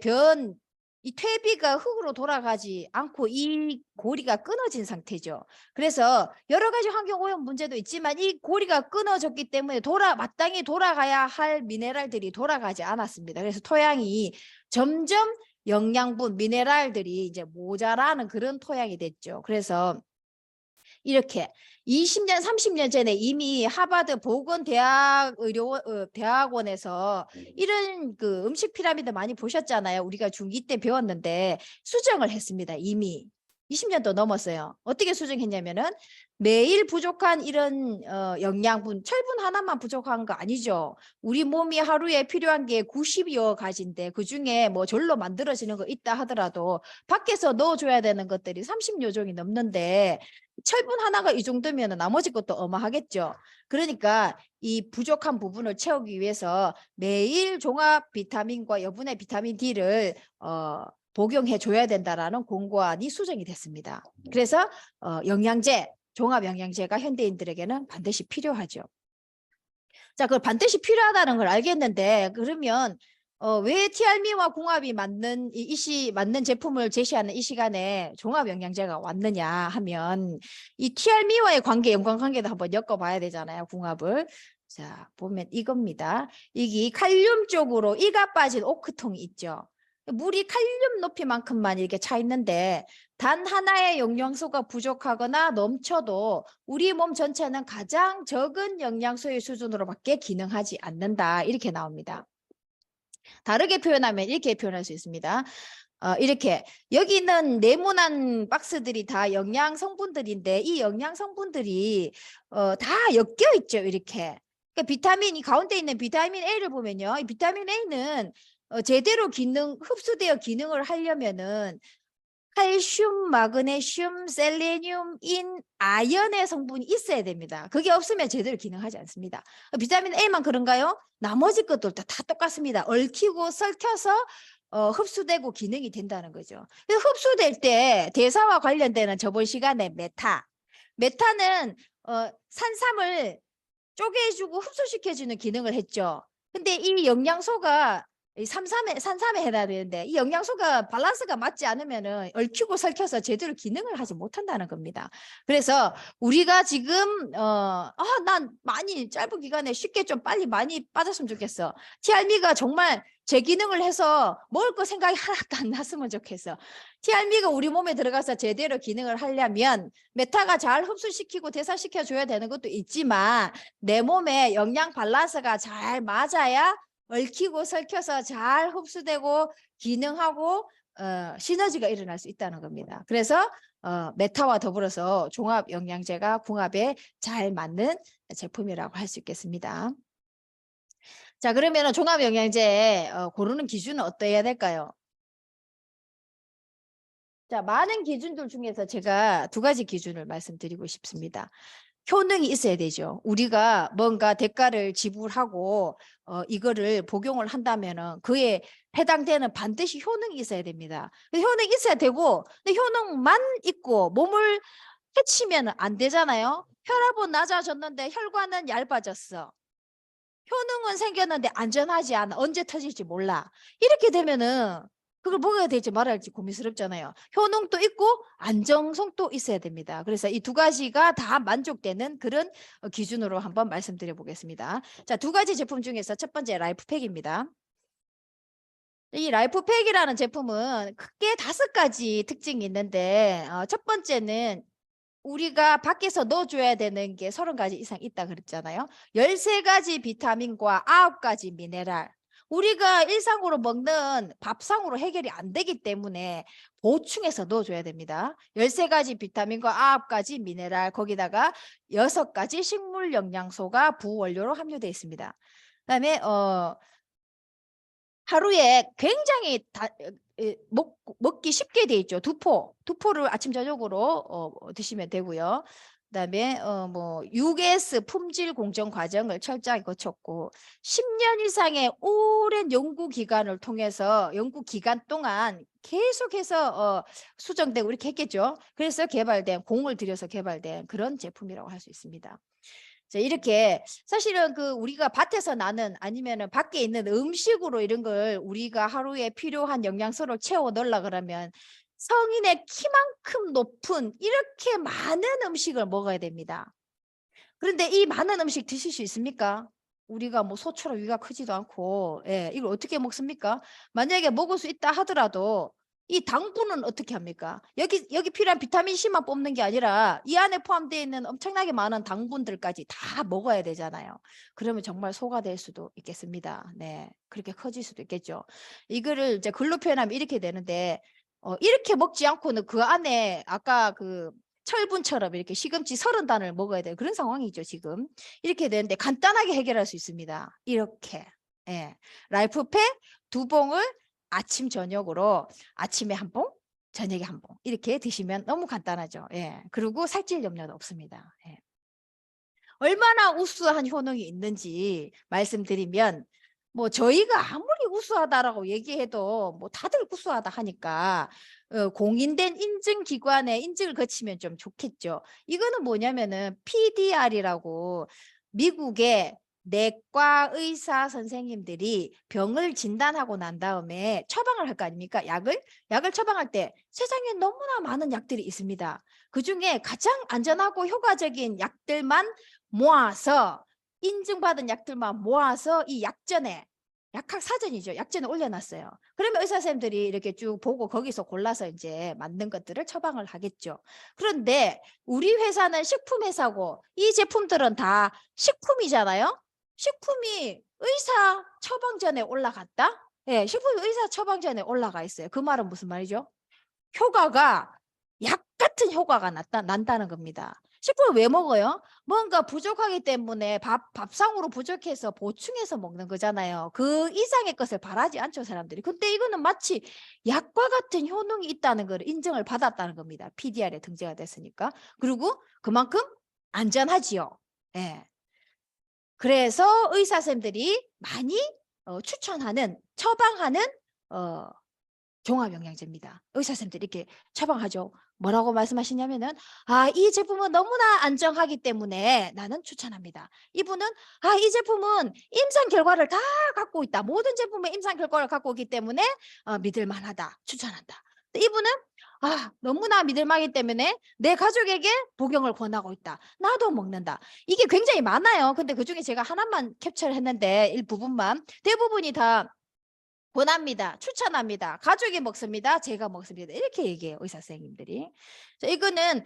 이 퇴비가 흙으로 돌아가지 않고 이 고리가 끊어진 상태죠. 그래서 여러 가지 환경오염 문제도 있지만 이 고리가 끊어졌기 때문에 마땅히 돌아가야 할 미네랄들이 돌아가지 않았습니다. 그래서 토양이 점점 영양분, 미네랄들이 이제 모자라는 그런 토양이 됐죠. 그래서 이렇게 20년, 30년 전에 이미 하버드 대학원에서 이런 그 음식 피라미드 많이 보셨잖아요. 우리가 중2 때 배웠는데 수정을 했습니다. 이미 20년도 넘었어요. 어떻게 수정했냐면은 매일 부족한 이런 영양분, 철분 하나만 부족한 거 아니죠. 우리 몸이 하루에 필요한 게 90여 가지인데 그중에 뭐 절로 만들어지는 거 있다 하더라도 밖에서 넣어줘야 되는 것들이 30여 종이 넘는데 철분 하나가 이 정도면 나머지 것도 어마하겠죠. 그러니까 이 부족한 부분을 채우기 위해서 매일 종합 비타민과 여분의 비타민 D를 복용해 줘야 된다라는 공고안이 수정이 됐습니다. 그래서 영양제, 종합 영양제가 현대인들에게는 반드시 필요하죠. 자, 그 반드시 필요하다는 걸 알겠는데 그러면 왜 TRM와 궁합이 맞는 맞는 제품을 제시하는 이 시간에 종합 영양제가 왔느냐 하면 이 TRM와의 관계, 연관관계도 한번 엮어봐야 되잖아요, 궁합을. 자, 보면 이겁니다. 이게 칼륨 쪽으로 이가 빠진 오크통이 있죠. 물이 칼륨 높이만큼만 이렇게 차 있는데 단 하나의 영양소가 부족하거나 넘쳐도 우리 몸 전체는 가장 적은 영양소의 수준으로밖에 기능하지 않는다. 이렇게 나옵니다. 다르게 표현하면 이렇게 표현할 수 있습니다. 이렇게 여기 있는 네모난 박스들이 다 영양 성분들인데 이 영양 성분들이 다 엮여 있죠. 이렇게. 그러니까 비타민이 가운데 있는 비타민 A를 보면요. 이 비타민 A는 제대로 흡수되어 기능을 하려면은 칼슘, 마그네슘, 셀레늄, 인, 아연의 성분이 있어야 됩니다. 그게 없으면 제대로 기능하지 않습니다. 비타민 A만 그런가요? 나머지 것들도 다 똑같습니다. 얽히고 섞여서 흡수되고 기능이 된다는 거죠. 흡수될 때 대사와 관련되는 저번 시간에 메타는 산삼을 쪼개주고 흡수시켜주는 기능을 했죠. 근데 이 영양소가 산삼에 해야 되는데 이 영양소가 밸런스가 맞지 않으면은 얽히고 설켜서 제대로 기능을 하지 못한다는 겁니다. 그래서 우리가 지금 난 많이 짧은 기간에 쉽게 좀 빨리 많이 빠졌으면 좋겠어. TRM가 정말 제 기능을 해서 먹을 거 생각이 하나도 안 났으면 좋겠어. TRM가 우리 몸에 들어가서 제대로 기능을 하려면 메타가 잘 흡수시키고 대사시켜 줘야 되는 것도 있지만 내 몸에 영양 밸런스가 잘 맞아야 얽히고 설켜서 잘 흡수되고 기능하고 시너지가 일어날 수 있다는 겁니다. 그래서 메타와 더불어서 종합 영양제가 궁합에 잘 맞는 제품이라고 할 수 있겠습니다. 자, 그러면 종합 영양제 고르는 기준은 어떠해야 될까요? 자, 많은 기준들 중에서 제가 두 가지 기준을 말씀드리고 싶습니다. 효능이 있어야 되죠. 우리가 뭔가 대가를 지불하고 이거를 복용을 한다면은 그에 해당되는 반드시 효능이 있어야 됩니다. 효능이 있어야 되고 근데 효능만 있고 몸을 해치면 안 되잖아요. 혈압은 낮아졌는데 혈관은 얇아졌어. 효능은 생겼는데 안전하지 않아. 언제 터질지 몰라. 이렇게 되면은 그걸 먹어야 될지 말아야 할지 고민스럽잖아요. 효능도 있고 안정성도 있어야 됩니다. 그래서 이 두 가지가 다 만족되는 그런 기준으로 한번 말씀드려 보겠습니다. 자, 두 가지 제품 중에서 첫 번째 라이프팩입니다. 이 라이프팩이라는 제품은 크게 5가지 특징이 있는데 첫 번째는 우리가 밖에서 넣어줘야 되는 게 30가지 이상 있다 그랬잖아요. 13가지 비타민과 9가지 미네랄. 우리가 일상으로 먹는 밥상으로 해결이 안 되기 때문에 보충해서 넣어줘야 됩니다. 13가지 비타민과 9가지 미네랄, 거기다가 6가지 식물 영양소가 부원료로 함유되어 있습니다. 그다음에 하루에 굉장히 먹기 쉽게 돼 있죠. 두포를 아침 저녁으로 드시면 되고요. 그다음에 뭐 6S 품질 공정 과정을 철저하게 거쳤고 10년 이상의 오랜 연구 기간을 통해서 연구 기간 동안 계속해서 수정되고 이렇게 했겠죠. 그래서 공을 들여서 개발된 그런 제품이라고 할 수 있습니다. 자, 이렇게 사실은 우리가 밭에서 나는 아니면은 밖에 있는 음식으로 이런 걸 우리가 하루에 필요한 영양소를 채워 넣으려 그러면 성인의 키만큼 높은 이렇게 많은 음식을 먹어야 됩니다. 그런데 이 많은 음식 드실 수 있습니까? 우리가 뭐 소처럼 위가 크지도 않고 이걸 어떻게 먹습니까? 만약에 먹을 수 있다 하더라도 이 당분은 어떻게 합니까? 여기 필요한 비타민 C만 뽑는 게 아니라 이 안에 포함되어 있는 엄청나게 많은 당분들까지 다 먹어야 되잖아요. 그러면 정말 소가 될 수도 있겠습니다. 네, 그렇게 커질 수도 있겠죠. 이거를 이제 글로 표현하면 이렇게 되는데 이렇게 먹지 않고는 그 안에 아까 철분처럼 이렇게 시금치 30단을 먹어야 될 그런 상황이죠, 지금. 이렇게 되는데 간단하게 해결할 수 있습니다. 이렇게. 라이프팩 2봉을 아침 저녁으로 아침에 1봉, 저녁에 한 봉 이렇게 드시면 너무 간단하죠. 예. 그리고 살찔 염려도 없습니다. 예. 얼마나 우수한 효능이 있는지 말씀드리면 뭐 저희가 아무리 우수하다라고 얘기해도 뭐 다들 우수하다 하니까 공인된 인증기관에 인증을 거치면 좀 좋겠죠. 이거는 뭐냐면은 PDR이라고 미국의 내과 의사 선생님들이 병을 진단하고 난 다음에 처방을 할 거 아닙니까? 약을 처방할 때 세상에 너무나 많은 약들이 있습니다. 그중에 가장 안전하고 효과적인 약들만 모아서 인증받은 약들만 모아서 이 약전에 약학 사전이죠. 약전에 올려놨어요. 그러면 의사 선생님들이 이렇게 쭉 보고 거기서 골라서 이제 만든 것들을 처방을 하겠죠. 그런데 우리 회사는 식품회사고 이 제품들은 다 식품이잖아요. 식품이 의사 처방전에 올라갔다? 예, 식품이 의사 처방전에 올라가 있어요. 그 말은 무슨 말이죠? 효과가 약 같은 효과가 난다는 겁니다. 식품을 왜 먹어요? 뭔가 부족하기 때문에 밥상으로 부족해서 보충해서 먹는 거잖아요. 그 이상의 것을 바라지 않죠, 사람들이. 근데 이거는 마치 약과 같은 효능이 있다는 걸 인정을 받았다는 겁니다. PDR에 등재가 됐으니까. 그리고 그만큼 안전하지요. 예. 그래서 의사 선생님들이 많이 추천하는, 처방하는 종합영양제입니다. 의사 선생님들이 이렇게 처방하죠. 뭐라고 말씀하시냐면은 이 제품은 너무나 안정하기 때문에 나는 추천합니다. 이분은 이 제품은 임상 결과를 다 갖고 있다. 모든 제품의 임상 결과를 갖고 있기 때문에 믿을 만하다. 추천한다. 이분은 너무나 믿을 만하기 때문에 내 가족에게 복용을 권하고 있다. 나도 먹는다. 이게 굉장히 많아요. 근데 그중에 제가 하나만 캡처를 했는데 일부분만, 대부분이 다 권합니다. 추천합니다. 가족이 먹습니다. 제가 먹습니다. 이렇게 얘기해요. 의사 선생님들이. 이거는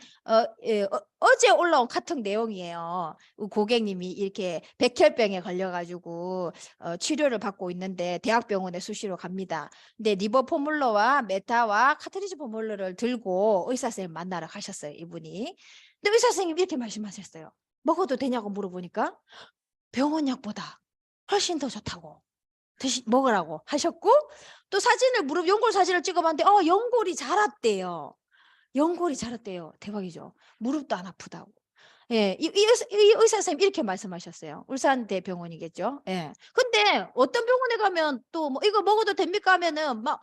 어제 올라온 카톡 내용이에요. 고객님이 이렇게 백혈병에 걸려가지고 치료를 받고 있는데 대학병원에 수시로 갑니다. 근데 리버 포뮬러와 메타와 카트리지 포뮬러를 들고 의사 선생님 만나러 가셨어요. 이분이. 근데 의사 선생님이 이렇게 말씀하셨어요. 먹어도 되냐고 물어보니까 병원 약보다 훨씬 더 좋다고. 먹으라고 하셨고, 또 연골 사진을 찍어봤는데 연골이 자랐대요. 연골이 자랐대요. 대박이죠. 무릎도 안 아프다고. 예, 이 의사 선생님 이렇게 말씀하셨어요. 울산대병원이겠죠. 예. 근데 어떤 병원에 가면 또 뭐 이거 먹어도 됩니까 하면은 막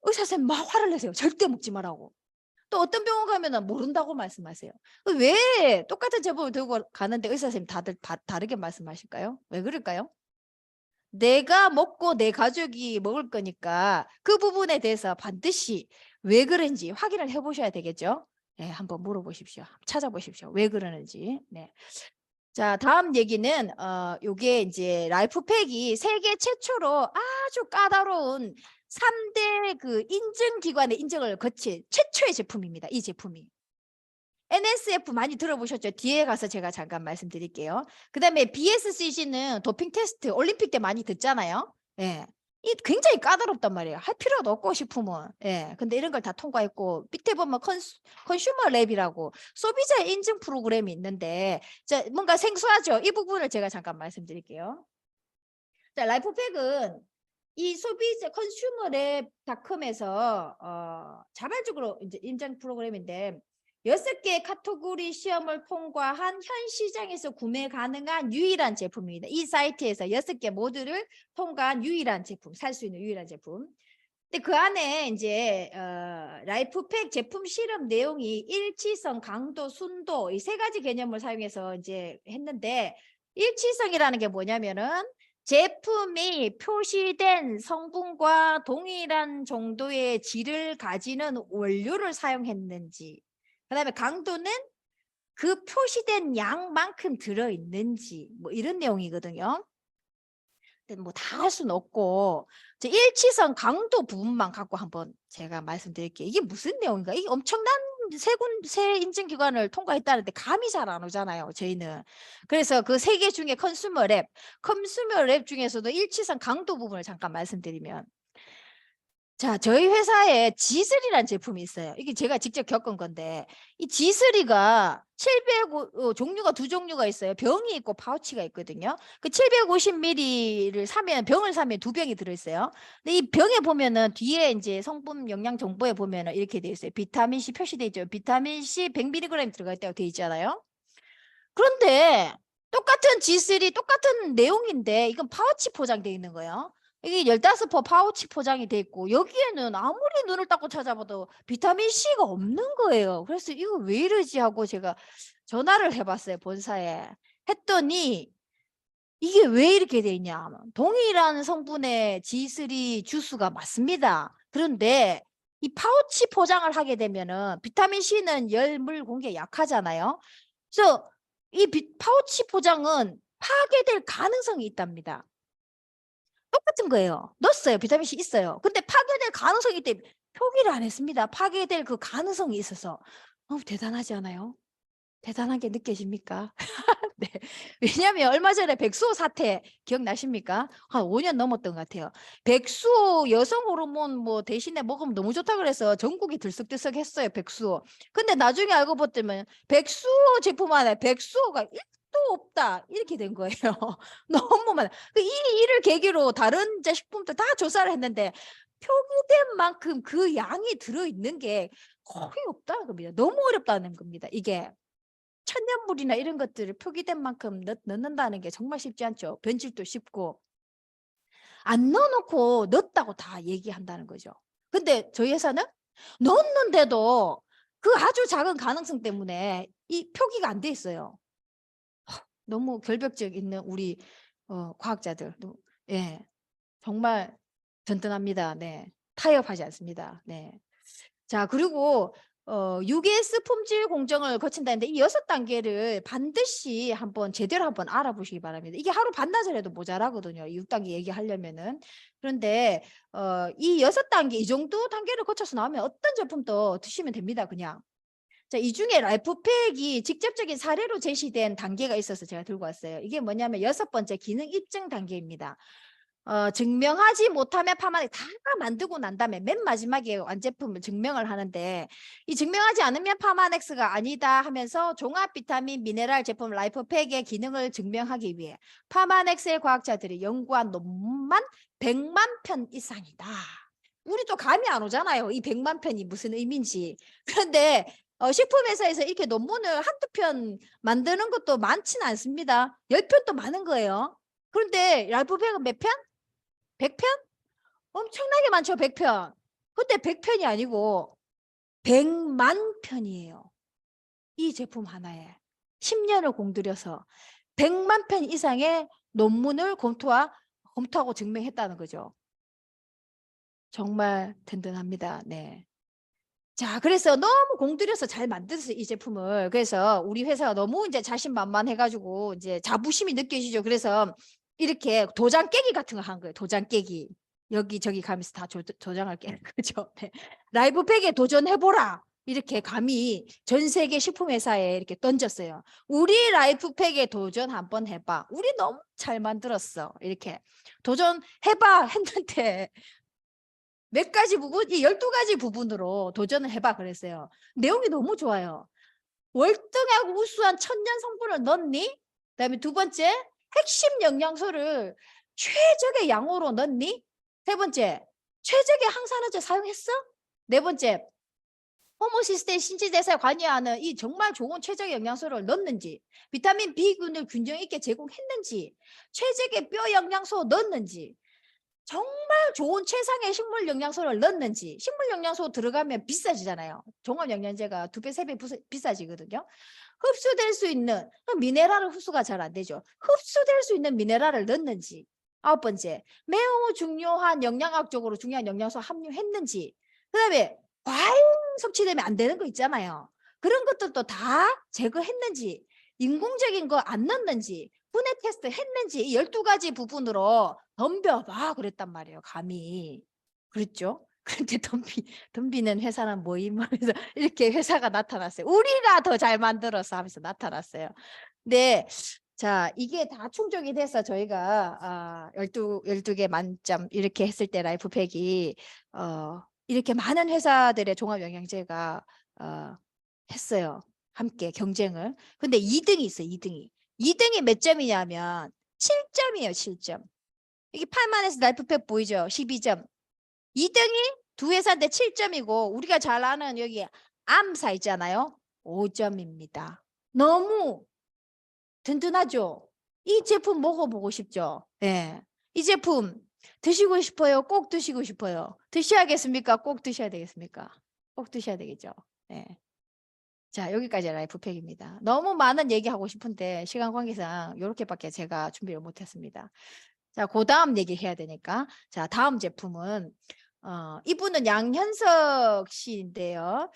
의사 선생님 막 화를 내세요. 절대 먹지 말라고. 또 어떤 병원 가면은 모른다고 말씀하세요. 왜 똑같은 제품을 들고 가는데 의사 선생님 다들 다르게 말씀하실까요? 왜 그럴까요? 내가 먹고 내 가족이 먹을 거니까 그 부분에 대해서 반드시 왜 그런지 확인을 해보셔야 되겠죠. 네, 한번 물어보십시오. 찾아보십시오. 왜 그러는지. 네. 자, 다음 얘기는 요게 이제 라이프팩이 세계 최초로 아주 까다로운 3대 그 인증기관의 인증을 거친 최초의 제품입니다. 이 제품이. NSF 많이 들어보셨죠? 뒤에 가서 제가 잠깐 말씀드릴게요. 그 다음에 BSCC는 도핑 테스트 올림픽 때 많이 듣잖아요. 예. 이 굉장히 까다롭단 말이에요. 할 필요도 없고 식품은. 예. 근데 이런 걸 다 통과했고 밑에 보면 컨슈머 랩이라고 소비자 인증 프로그램이 있는데 뭔가 생소하죠? 이 부분을 제가 잠깐 말씀드릴게요. 자, 라이프팩은 이 소비자 컨슈머랩닷컴에서 자발적으로 이제 인증 프로그램인데 6개의 카테고리 시험을 통과한 현 시장에서 구매 가능한 유일한 제품입니다. 이 사이트에서 6개 모두를 통과한 유일한 제품, 살 수 있는 유일한 제품. 근데 그 안에 이제 라이프팩 제품 실험 내용이 일치성, 강도, 순도 이 3가지 개념을 사용해서 이제 했는데, 일치성이라는 게 뭐냐면은 제품이 표시된 성분과 동일한 정도의 질을 가지는 원료를 사용했는지, 그다음에 강도는 그 표시된 양만큼 들어있는지 뭐 이런 내용이거든요. 근데 뭐 다 할 수는 없고 일치성 강도 부분만 갖고 한번 제가 말씀드릴게요. 이게 무슨 내용인가? 이게 엄청난 세 인증기관을 통과했다는데 감이 잘 안 오잖아요. 저희는. 그래서 그 3개 중에 컨슈머랩 중에서도 일치성 강도 부분을 잠깐 말씀드리면, 자, 저희 회사에 지슬이라는 제품이 있어요. 이게 제가 직접 겪은 건데, 이 지슬이가 700 종류가 두 종류가 있어요. 병이 있고 파우치가 있거든요. 그 750ml를 사면, 병을 사면 두 병이 들어있어요. 근데 이 병에 보면은 뒤에 이제 성분 영양 정보에 보면은 이렇게 돼 있어요. 비타민 C 표시돼 있죠. 비타민 C 100mg 들어가 있다고 돼 있잖아요. 그런데 똑같은 지슬이 똑같은 내용인데 이건 파우치 포장돼 있는 거예요. 이게 15포 파우치 포장이 돼 있고 여기에는 아무리 눈을 닦고 찾아봐도 비타민 C가 없는 거예요. 그래서 이거 왜 이러지 하고 제가 전화를 해봤어요, 본사에. 했더니 이게 왜 이렇게 돼 있냐. 동일한 성분의 지슬이 주스가 맞습니다. 그런데 이 파우치 포장을 하게 되면은 비타민 C는 열물 공기에 약하잖아요. 그래서 이 파우치 포장은 파괴될 가능성이 있답니다. 똑같은 거예요. 넣었어요. 비타민C 있어요. 근데 파괴될 가능성이 있기 때문에 표기를 안 했습니다. 파괴될 그 가능성이 있어서. 대단하지 않아요? 대단한 게 느껴집니까? 네. 왜냐하면 얼마 전에 백수호 사태 기억나십니까? 한 5년 넘었던 것 같아요. 백수호 여성 호르몬 뭐 대신에 먹으면 너무 좋다 그래서 전국이 들썩들썩했어요. 백수호. 근데 나중에 알고 봤더니 백수호 제품 안에 백수호가 1도 없다 이렇게 된 거예요. 너무 많아. 이 일을 계기로 다른 이제 식품도 다 조사를 했는데 표기된 만큼 그 양이 들어있는 게 거의 없다는 겁니다. 너무 어렵다는 겁니다. 이게. 천연물이나 이런 것들을 표기된 만큼 넣는다는 게 정말 쉽지 않죠. 변질도 쉽고. 안 넣어놓고 넣었다고 다 얘기한다는 거죠. 근데 저희 회사는 넣었는데도 그 아주 작은 가능성 때문에 이 표기가 안 돼 있어요. 너무 결벽증 있는 우리 과학자들. 예, 정말 든든합니다. 네, 타협하지 않습니다. 네. 자, 그리고 UGS 품질 공정을 거친다는데 이 6단계를 반드시 한번 제대로 한번 알아보시기 바랍니다. 이게 하루 반나절 해도 모자라거든요. 6단계 얘기하려면은. 그런데 이 6단계 이 정도 단계를 거쳐서 나오면 어떤 제품도 드시면 됩니다. 그냥. 자, 이 중에 라이프팩이 직접적인 사례로 제시된 단계가 있어서 제가 들고 왔어요. 이게 뭐냐면 6번째 기능 입증 단계입니다. 증명하지 못하면 파마넥 다 만들고 난 다음에 맨 마지막에 완제품을 증명을 하는데 이 증명하지 않으면 파마넥스가 아니다 하면서 종합 비타민 미네랄 제품 라이프팩의 기능을 증명하기 위해 파마넥스의 과학자들이 연구한 논문만 100만 편 이상이다. 우리 또 감이 안 오잖아요. 이 100만 편이 무슨 의미인지. 그런데 식품회사에서 이렇게 논문을 한두 편 만드는 것도 많지는 않습니다. 10편도 많은 거예요. 그런데 라이프팩은 몇 편? 100편? 엄청나게 많죠, 100편. 근데 100편이 아니고 100만 편이에요. 이 제품 하나에 10년을 공들여서 100만 편 이상의 논문을 검토하고 증명했다는 거죠. 정말 든든합니다. 네. 자, 그래서 너무 공들여서 잘 만들었어요, 이 제품을. 그래서 우리 회사가 너무 이제 자신만만해가지고 이제 자부심이 느껴지죠. 그래서 이렇게 도장 깨기 같은 거 한 거예요. 도장 깨기. 여기저기 가면서 다 도장을 깨는 거죠. 네. 라이프팩에 도전해보라. 이렇게 감히 전 세계 식품회사에 이렇게 던졌어요. 우리 라이프팩에 도전 한번 해봐. 우리 너무 잘 만들었어. 이렇게 도전해봐 했는데 몇 가지 부분, 이 12가지 부분으로 도전을 해봐 그랬어요. 내용이 너무 좋아요. 월등하고 우수한 천연 성분을 넣니? 그다음에 두 번째, 핵심 영양소를 최적의 양으로 넣니? 세 번째, 최적의 항산화제 사용했어? 네 번째, 호모시스테인 신진대사에 관여하는 이 정말 좋은 최적의 영양소를 넣는지, 비타민 B군을 균형 있게 제공했는지, 최적의 뼈 영양소 넣는지, 정말 좋은 최상의 식물 영양소를 넣는지. 식물 영양소 들어가면 비싸지잖아요. 종합영양제가 2배, 3배 비싸지거든요. 흡수될 수 있는 미네랄 흡수가 잘 안 되죠. 흡수될 수 있는 미네랄을 넣는지. 9번째, 매우 중요한 영양학적으로 중요한 영양소 함유했는지. 그 다음에 과잉 섭취되면 안 되는 거 있잖아요. 그런 것들도 다 제거했는지, 인공적인 거 안 넣는지, 분해 테스트 했는지 이 12가지 부분으로 덤벼봐 그랬단 말이에요. 감히. 그랬죠? 그런데 덤비는 회사는 뭐임 하면서 이렇게 회사가 나타났어요. 우리가 더 잘 만들어서 하면서 나타났어요. 네. 자, 이게 다 충족이 돼서 저희가 12개 만점 이렇게 했을 때 라이프팩이 이렇게 많은 회사들의 종합영양제가 했어요. 함께 경쟁을. 근데 2등이 있어요. 2등이. 2등이 몇 점이냐면 7점이에요. 7점. 이게 8만에서 라이프팩 보이죠? 12점. 2등이 두 회사인데 7점이고 우리가 잘 아는 여기 암사 있잖아요. 5점입니다. 너무 든든하죠? 이 제품 먹어보고 싶죠? 네. 이 제품 드시고 싶어요? 꼭 드시고 싶어요? 드셔야겠습니까? 꼭 드셔야 되겠습니까? 꼭 드셔야 되겠죠? 네. 자, 여기까지 라이프팩입니다. 너무 많은 얘기하고 싶은데 시간 관계상 이렇게밖에 제가 준비를 못했습니다. 자, 그 다음 얘기해야 되니까. 자, 다음 제품은 이분은 양현석 씨인데요.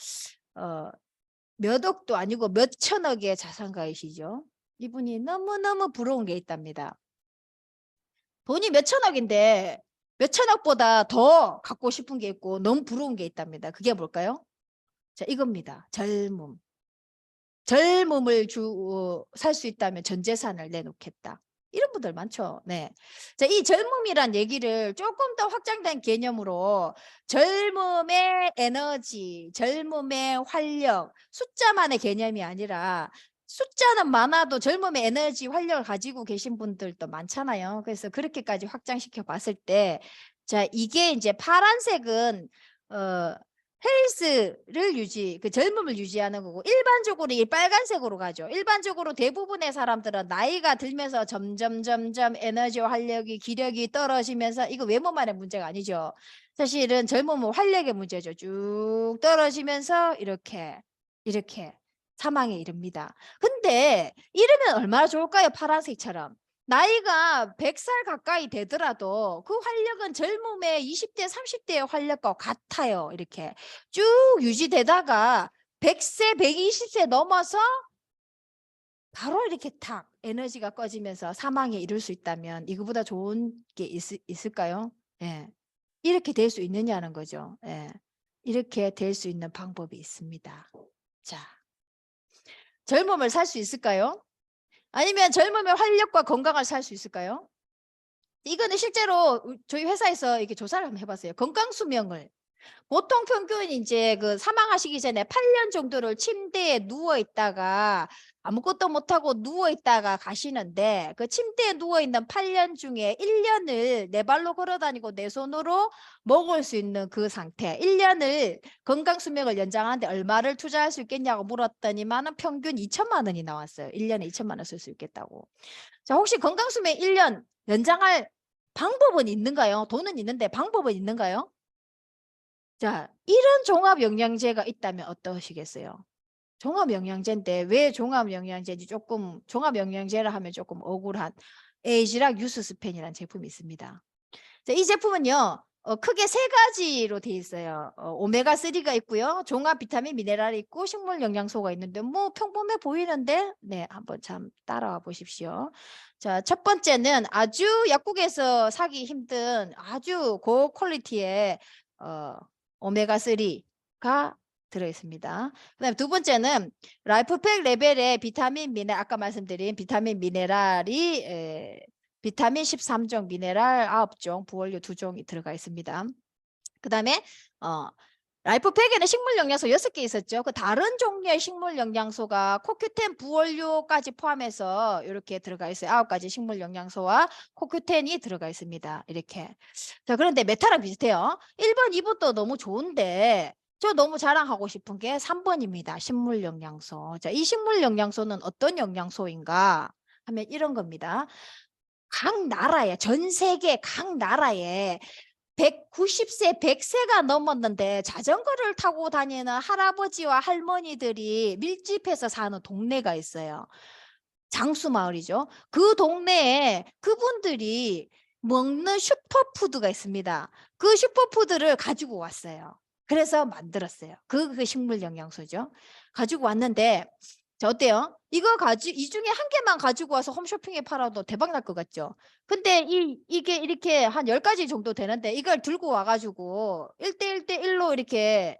몇 억도 아니고 몇 천억의 자산가이시죠. 이분이 너무너무 부러운 게 있답니다. 돈이 몇 천억인데 몇 천억보다 더 갖고 싶은 게 있고 너무 부러운 게 있답니다. 그게 뭘까요? 자, 이겁니다. 젊음. 젊음을 살 수 있다면 전 재산을 내놓겠다. 이런 분들 많죠. 네. 자, 이 젊음이란 얘기를 조금 더 확장된 개념으로 젊음의 에너지, 젊음의 활력, 숫자만의 개념이 아니라 숫자는 많아도 젊음의 에너지, 활력을 가지고 계신 분들도 많잖아요. 그래서 그렇게까지 확장시켜 봤을 때, 자, 이게 이제 파란색은 헬스를 그 젊음을 유지하는 거고, 일반적으로 이 빨간색으로 가죠. 일반적으로 대부분의 사람들은 나이가 들면서 점점 에너지와 활력이, 기력이 떨어지면서, 이거 외모만의 문제가 아니죠. 사실은 젊음은 활력의 문제죠. 쭉 떨어지면서 이렇게 사망에 이릅니다. 근데 이러면 얼마나 좋을까요? 파란색처럼. 나이가 100살 가까이 되더라도 그 활력은 젊음의 20대, 30대의 활력과 같아요. 이렇게 쭉 유지되다가 100세, 120세 넘어서 바로 이렇게 탁 에너지가 꺼지면서 사망에 이를 수 있다면 이거보다 좋은 게 있을까요? 예. 이렇게 될 수 있느냐는 거죠. 예. 이렇게 될 수 있는 방법이 있습니다. 자, 젊음을 살 수 있을까요? 아니면 젊음의 활력과 건강을 살 수 있을까요? 이거는 실제로 저희 회사에서 이렇게 조사를 한번 해봤어요. 건강 수명을 보통 평균 이제 그 사망하시기 전에 8년 정도를 침대에 누워 있다가 아무것도 못하고 누워 있다가 가시는데, 그 침대에 누워 있는 8년 중에 1년을 내 발로 걸어 다니고 내 손으로 먹을 수 있는 그 상태, 1년을 건강 수명을 연장하는데 얼마를 투자할 수 있겠냐고 물었더니만은 평균 2천만 원이 나왔어요. 1년에 2천만 원 쓸 수 있겠다고. 자, 혹시 건강 수명 1년 연장할 방법은 있는가요? 돈은 있는데 방법은 있는가요? 자, 이런 종합영양제가 있다면 어떠시겠어요? 종합영양제인데 왜 종합영양제인지 조금, 종합영양제라 하면 조금 억울한 에이지락 유스스펜이라는 제품이 있습니다. 자, 이 제품은요, 크게 세 가지로 되어 있어요. 오메가3가 있고요, 종합 비타민 미네랄이 있고 식물 영양소가 있는데 뭐 평범해 보이는데, 네, 한번 참 따라와 보십시오. 자, 첫 번째는 아주 약국에서 사기 힘든 아주 고퀄리티의 오메가3가 들어있습니다. 그다음에 두 번째는 라이프팩 레벨의 비타민 미네랄, 아까 말씀드린 비타민 미네랄이 비타민 13종, 미네랄 9종, 부원료 2종이 들어가 있습니다. 그다음에 라이프팩에는 식물 영양소 6개 있었죠. 그 다른 종류의 식물 영양소가 코큐텐, 부원료까지 포함해서 이렇게 들어가 있어요. 9가지 식물 영양소와 코큐텐이 들어가 있습니다. 이렇게. 자, 그런데 메타랑 비슷해요. 1번, 2번도 너무 좋은데 저 너무 자랑하고 싶은 게 3번입니다. 식물 영양소. 자, 이 식물 영양소는 어떤 영양소인가 하면 이런 겁니다. 각 나라에, 전 세계 각 나라에 190세, 100세가 넘었는데 자전거를 타고 다니는 할아버지와 할머니들이 밀집해서 사는 동네가 있어요. 장수마을이죠. 그 동네에 그분들이 먹는 슈퍼푸드가 있습니다. 그 슈퍼푸드를 가지고 왔어요. 그래서 만들었어요. 그 식물 영양소죠. 가지고 왔는데, 자, 어때요? 이 중에 한 개만 가지고 와서 홈쇼핑에 팔아도 대박 날 것 같죠? 근데 이게 이렇게 한 10가지 정도 되는데 이걸 들고 와가지고 1대1대1로 이렇게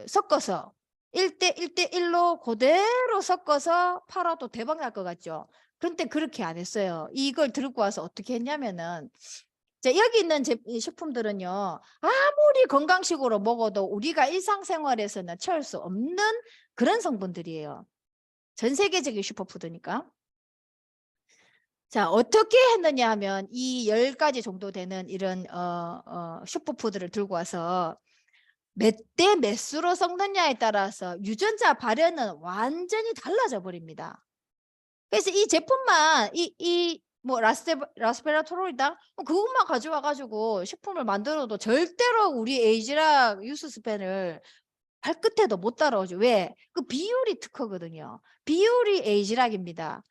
섞어서 1대1대1로 그대로 섞어서 팔아도 대박 날 것 같죠? 그런데 그렇게 안 했어요. 이걸 들고 와서 어떻게 했냐면은 자, 여기 있는 이 식품들은요, 아무리 건강식으로 먹어도 우리가 일상생활에서는 채울 수 없는 그런 성분들이에요. 전 세계적인 슈퍼푸드니까. 자, 어떻게 했느냐 하면 이 10가지 정도 되는 이런 슈퍼푸드를 들고 와서 몇 대 몇 수로 섞느냐에 따라서 유전자 발현은 완전히 달라져 버립니다. 그래서 이 제품만 뭐 라스베라토롤이다 그것만 가져와 가지고 식품을 만들어도 절대로 우리 에이지락 유스스펜을 발끝에도 못 따라오죠. 왜? 그 비율이 특허거든요. 비율이 에이지락입니다.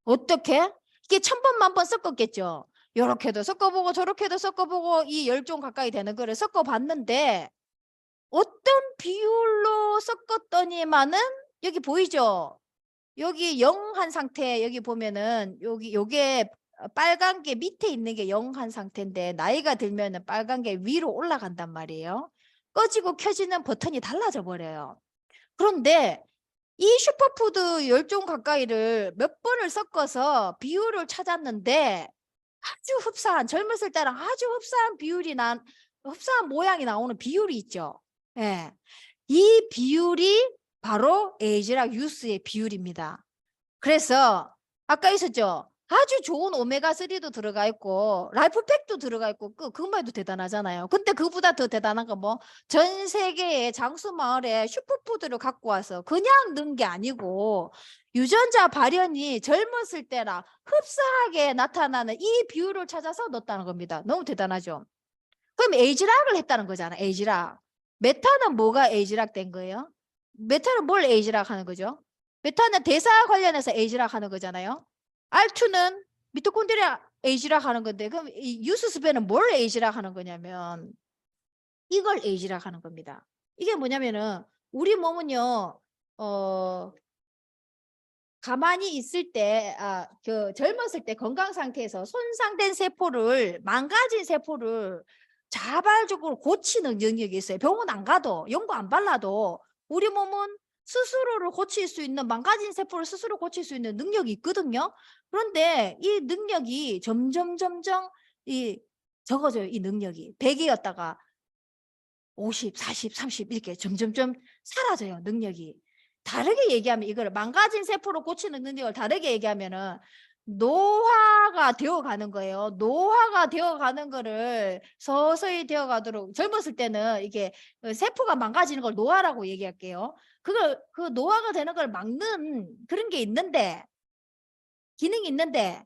어떻게? 이게 1000번 만번 섞었겠죠. 요렇게도 섞어보고 저렇게도 섞어보고 이 10종 가까이 되는 거를 섞어봤는데 어떤 비율로 섞었더니만은 여기 보이죠? 여기 0한 상태 여기 보면은 요게 빨간 게 밑에 있는 게 0한 상태인데 나이가 들면은 빨간 게 위로 올라간단 말이에요. 꺼지고 켜지는 버튼이 달라져 버려요. 그런데 이 슈퍼푸드 10종 가까이를 몇 번을 섞어서 비율을 찾았는데 아주 흡사한 젊었을 때랑 아주 흡사한 흡사한 모양이 나오는 비율이 있죠. 예. 이 비율이 바로 에이지락 유스의 비율입니다. 그래서 아까 있었죠. 아주 좋은 오메가3도 들어가 있고 라이프팩도 들어가 있고 그것만 해도 대단하잖아요. 근데 그보다 더 대단한 건 뭐 전 세계의 장수 마을에 슈퍼푸드를 갖고 와서 그냥 넣은 게 아니고 유전자 발현이 젊었을 때랑 흡사하게 나타나는 이 비율을 찾아서 넣었다는 겁니다. 너무 대단하죠. 그럼 에이지락을 했다는 거잖아. 에이지락. 메타는 뭐가 에이지락 된 거예요? 메타는 뭘 에이지락 하는 거죠? 메타는 대사 관련해서 에이지락 하는 거잖아요. R2는 미토콘드리아 에이지락 하는 건데 그럼 이 유스스펜은 뭘 에이지락 하는 거냐면 이걸 에이지락 하는 겁니다. 이게 뭐냐면은 우리 몸은요 가만히 있을 때 그 젊었을 때 건강 상태에서 손상된 세포를 망가진 세포를 자발적으로 고치는 영역이 있어요. 병원 안 가도 연고 안 발라도 우리 몸은 스스로를 고칠 수 있는 망가진 세포를 스스로 고칠 수 있는 능력이 있거든요. 그런데 이 능력이 점점 적어져요. 이 능력이 100이었다가 50, 40, 30 이렇게 점점점 사라져요. 능력이. 다르게 얘기하면 이걸 망가진 세포로 고치는 능력을 다르게 얘기하면은 노화가 되어 가는 거예요. 노화가 되어 가는 거를 서서히 되어 가도록 젊었을 때는 이게 세포가 망가지는 걸 노화라고 얘기할게요. 그 노화가 되는 걸 막는 그런 게 있는데 기능이 있는데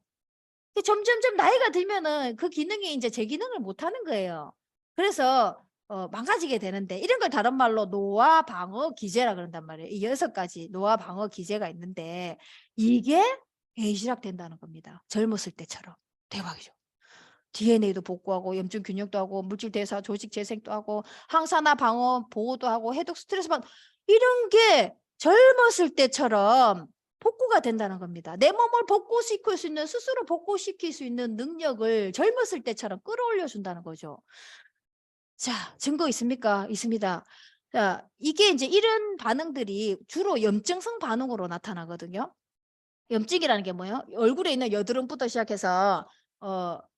점점점 나이가 들면은 그 기능이 이제 제 기능을 못 하는 거예요. 그래서 망가지게 되는데 이런 걸 다른 말로 노화 방어 기제라 그런단 말이에요. 이 6가지 노화 방어 기제가 있는데 이게 에이지락 된다는 겁니다. 젊었을 때처럼. 대박이죠. DNA도 복구하고 염증 균형도 하고 물질 대사 조직 재생도 하고 항산화 방어 보호도 하고 해독 스트레스 방 이런 게 젊었을 때처럼 복구가 된다는 겁니다. 내 몸을 복구시킬 수 있는 스스로 복구시킬 수 있는 능력을 젊었을 때처럼 끌어올려 준다는 거죠. 자, 증거 있습니까? 있습니다. 자, 이게 이제 이런 반응들이 주로 염증성 반응으로 나타나거든요. 염증이라는 게 뭐예요? 얼굴에 있는 여드름부터 시작해서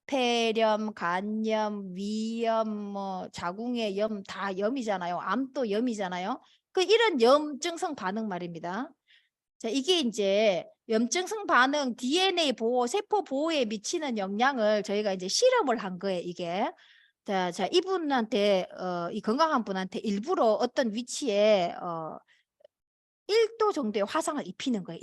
폐렴, 간염, 위염, 뭐 자궁의 염 다 염이잖아요. 암도 염이잖아요. 이런 염증성 반응 말입니다. 자, 이게 이제 염증성 반응 DNA 보호, 세포 보호에 미치는 영향을 저희가 이제 실험을 한 거예요, 이게. 자, 이분한테 이 건강한 분한테 일부러 어떤 위치에 1도 정도의 화상을 입히는 거예요.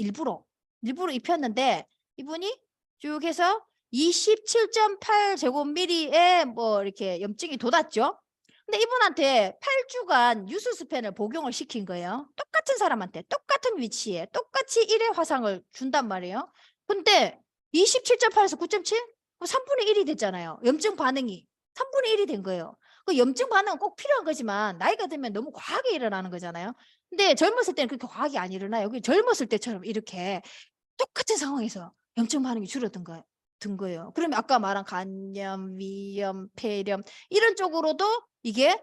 일부러 입혔는데 이분이 쭉 해서 27.8제곱미리에 뭐 이렇게 염증이 돋았죠. 근데 이분한테 8주간 유스스펜을 복용을 시킨 거예요. 똑같은 사람한테 똑같은 위치에 똑같이 1의 화상을 준단 말이에요. 근데 27.8에서 9.7? 3분의 1이 됐잖아요. 염증 반응이 3분의 1이 된 거예요. 그 염증 반응은 꼭 필요한 거지만 나이가 들면 너무 과하게 일어나는 거잖아요. 근데 젊었을 때는 그렇게 과하게 안 일어나요. 젊었을 때처럼 이렇게 똑같은 상황에서 염증 반응이 줄어든 거예요. 그러면 아까 말한 간염, 위염, 폐렴 이런 쪽으로도 이게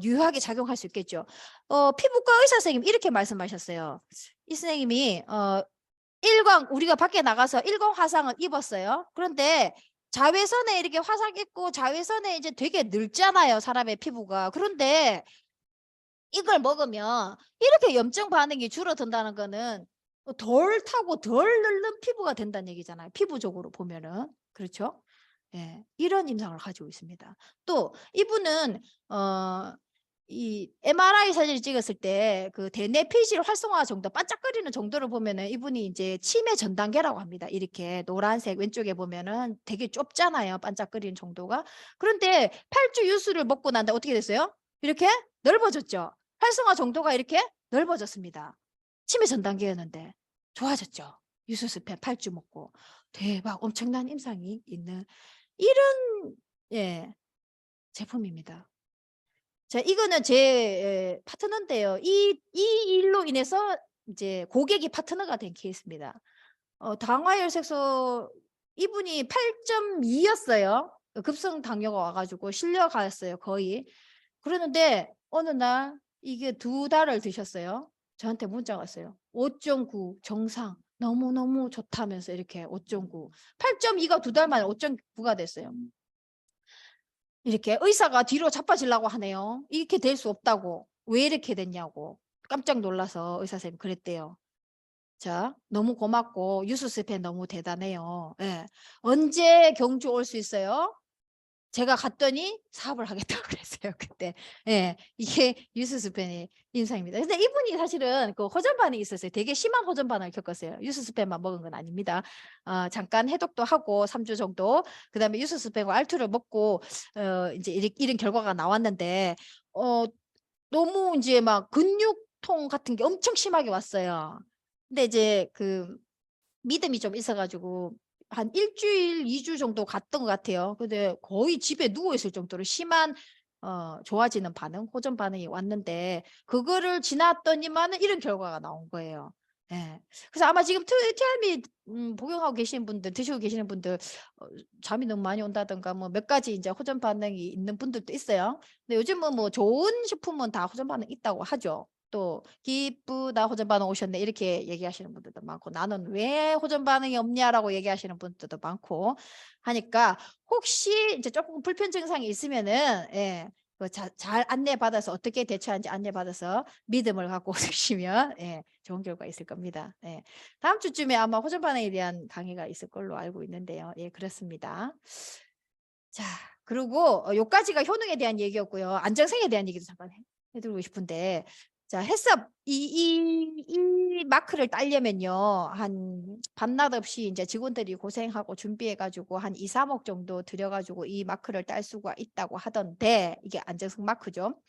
유효하게 작용할 수 있겠죠. 피부과 의사 선생님 이렇게 말씀하셨어요. 이 선생님이 일광 우리가 밖에 나가서 일광 화상을 입었어요. 그런데 자외선에 이렇게 화상 입고 자외선에 이제 되게 늙잖아요, 사람의 피부가. 그런데 이걸 먹으면 이렇게 염증 반응이 줄어든다는 거는 덜 타고 덜 늙는 피부가 된다는 얘기잖아요. 피부적으로 보면은. 그렇죠? 예, 이런 임상을 가지고 있습니다. 또 이분은 이 MRI 사진을 찍었을 때 그 대뇌 피질 활성화 정도 반짝거리는 정도를 보면은 이분이 이제 치매 전 단계라고 합니다. 이렇게 노란색 왼쪽에 보면은 되게 좁잖아요. 반짝거리는 정도가. 그런데 8주 유수를 먹고 난다 어떻게 됐어요? 이렇게 넓어졌죠. 활성화 정도가 이렇게 넓어졌습니다. 치매 전 단계였는데 좋아졌죠. 유수스펜 8주 먹고 대박 엄청난 임상이 있는 이런 예 제품입니다. 자, 이거는 제 파트너인데요. 이 일로 인해서 이제 고객이 파트너가 된 케이스입니다. 당화혈색소 이분이 8.2였어요. 급성 당뇨가 와가지고 실려갔어요, 거의. 그러는데 어느 날 이게 2달을 드셨어요. 저한테 문자가 왔어요. 5.9 정상. 너무너무 좋다면서 이렇게 5.9. 8.2가 2달 만에 5.9가 됐어요. 이렇게 의사가 뒤로 자빠지려고 하네요. 이렇게 될 수 없다고. 왜 이렇게 됐냐고. 깜짝 놀라서 의사 선생님 그랬대요. 자, 너무 고맙고 유수스펜 너무 대단해요. 예. 언제 경주 올 수 있어요? 제가 갔더니 사업을 하겠다고 그랬어요. 그때. 예. 이게 유수스펜의 인상입니다. 근데 이분이 사실은 그 호전 반응이 있었어요. 되게 심한 호전 반응을 겪었어요. 유수스펜만 먹은 건 아닙니다. 잠깐 해독도 하고 3주 정도. 그다음에 유수스펜과 알투를 먹고 이제 이런 결과가 나왔는데 너무 이제 막 근육통 같은 게 엄청 심하게 왔어요. 근데 이제 그 믿음이 좀 있어가지고 한 일주일, 2주 정도 갔던 것 같아요. 근데 거의 집에 누워있을 정도로 심한 좋아지는 반응, 호전 반응이 왔는데 그거를 지났더니만은 이런 결과가 나온 거예요. 예. 그래서 아마 지금 TRM이 복용하고 계시는 분들, 드시고 계시는 분들 잠이 너무 많이 온다든가 뭐 몇 가지 이제 호전 반응이 있는 분들도 있어요. 근데 요즘은 뭐 좋은 식품은 다 호전 반응 있다고 하죠. 또 기쁘다 호전 반응 오셨네 이렇게 얘기하시는 분들도 많고 나는 왜 호전 반응이 없냐라고 얘기하시는 분들도 많고 하니까 혹시 이제 조금 불편 증상이 있으면은 예, 잘 안내 받아서 어떻게 대처하는지 안내 받아서 믿음을 갖고 오시면 예, 좋은 결과 있을 겁니다. 예. 다음 주쯤에 아마 호전 반응에 대한 강의가 있을 걸로 알고 있는데요. 예, 그렇습니다. 자, 그리고 요까지가 효능에 대한 얘기였고요. 안정성에 대한 얘기도 잠깐 해드리고 싶은데 자, 햇섭 이 마크를 따려면요. 한 밤낮 없이 이제 직원들이 고생하고 준비해 가지고 한 2, 3억 정도 들여 가지고 이 마크를 딸 수가 있다고 하던데 이게 안정성 마크죠.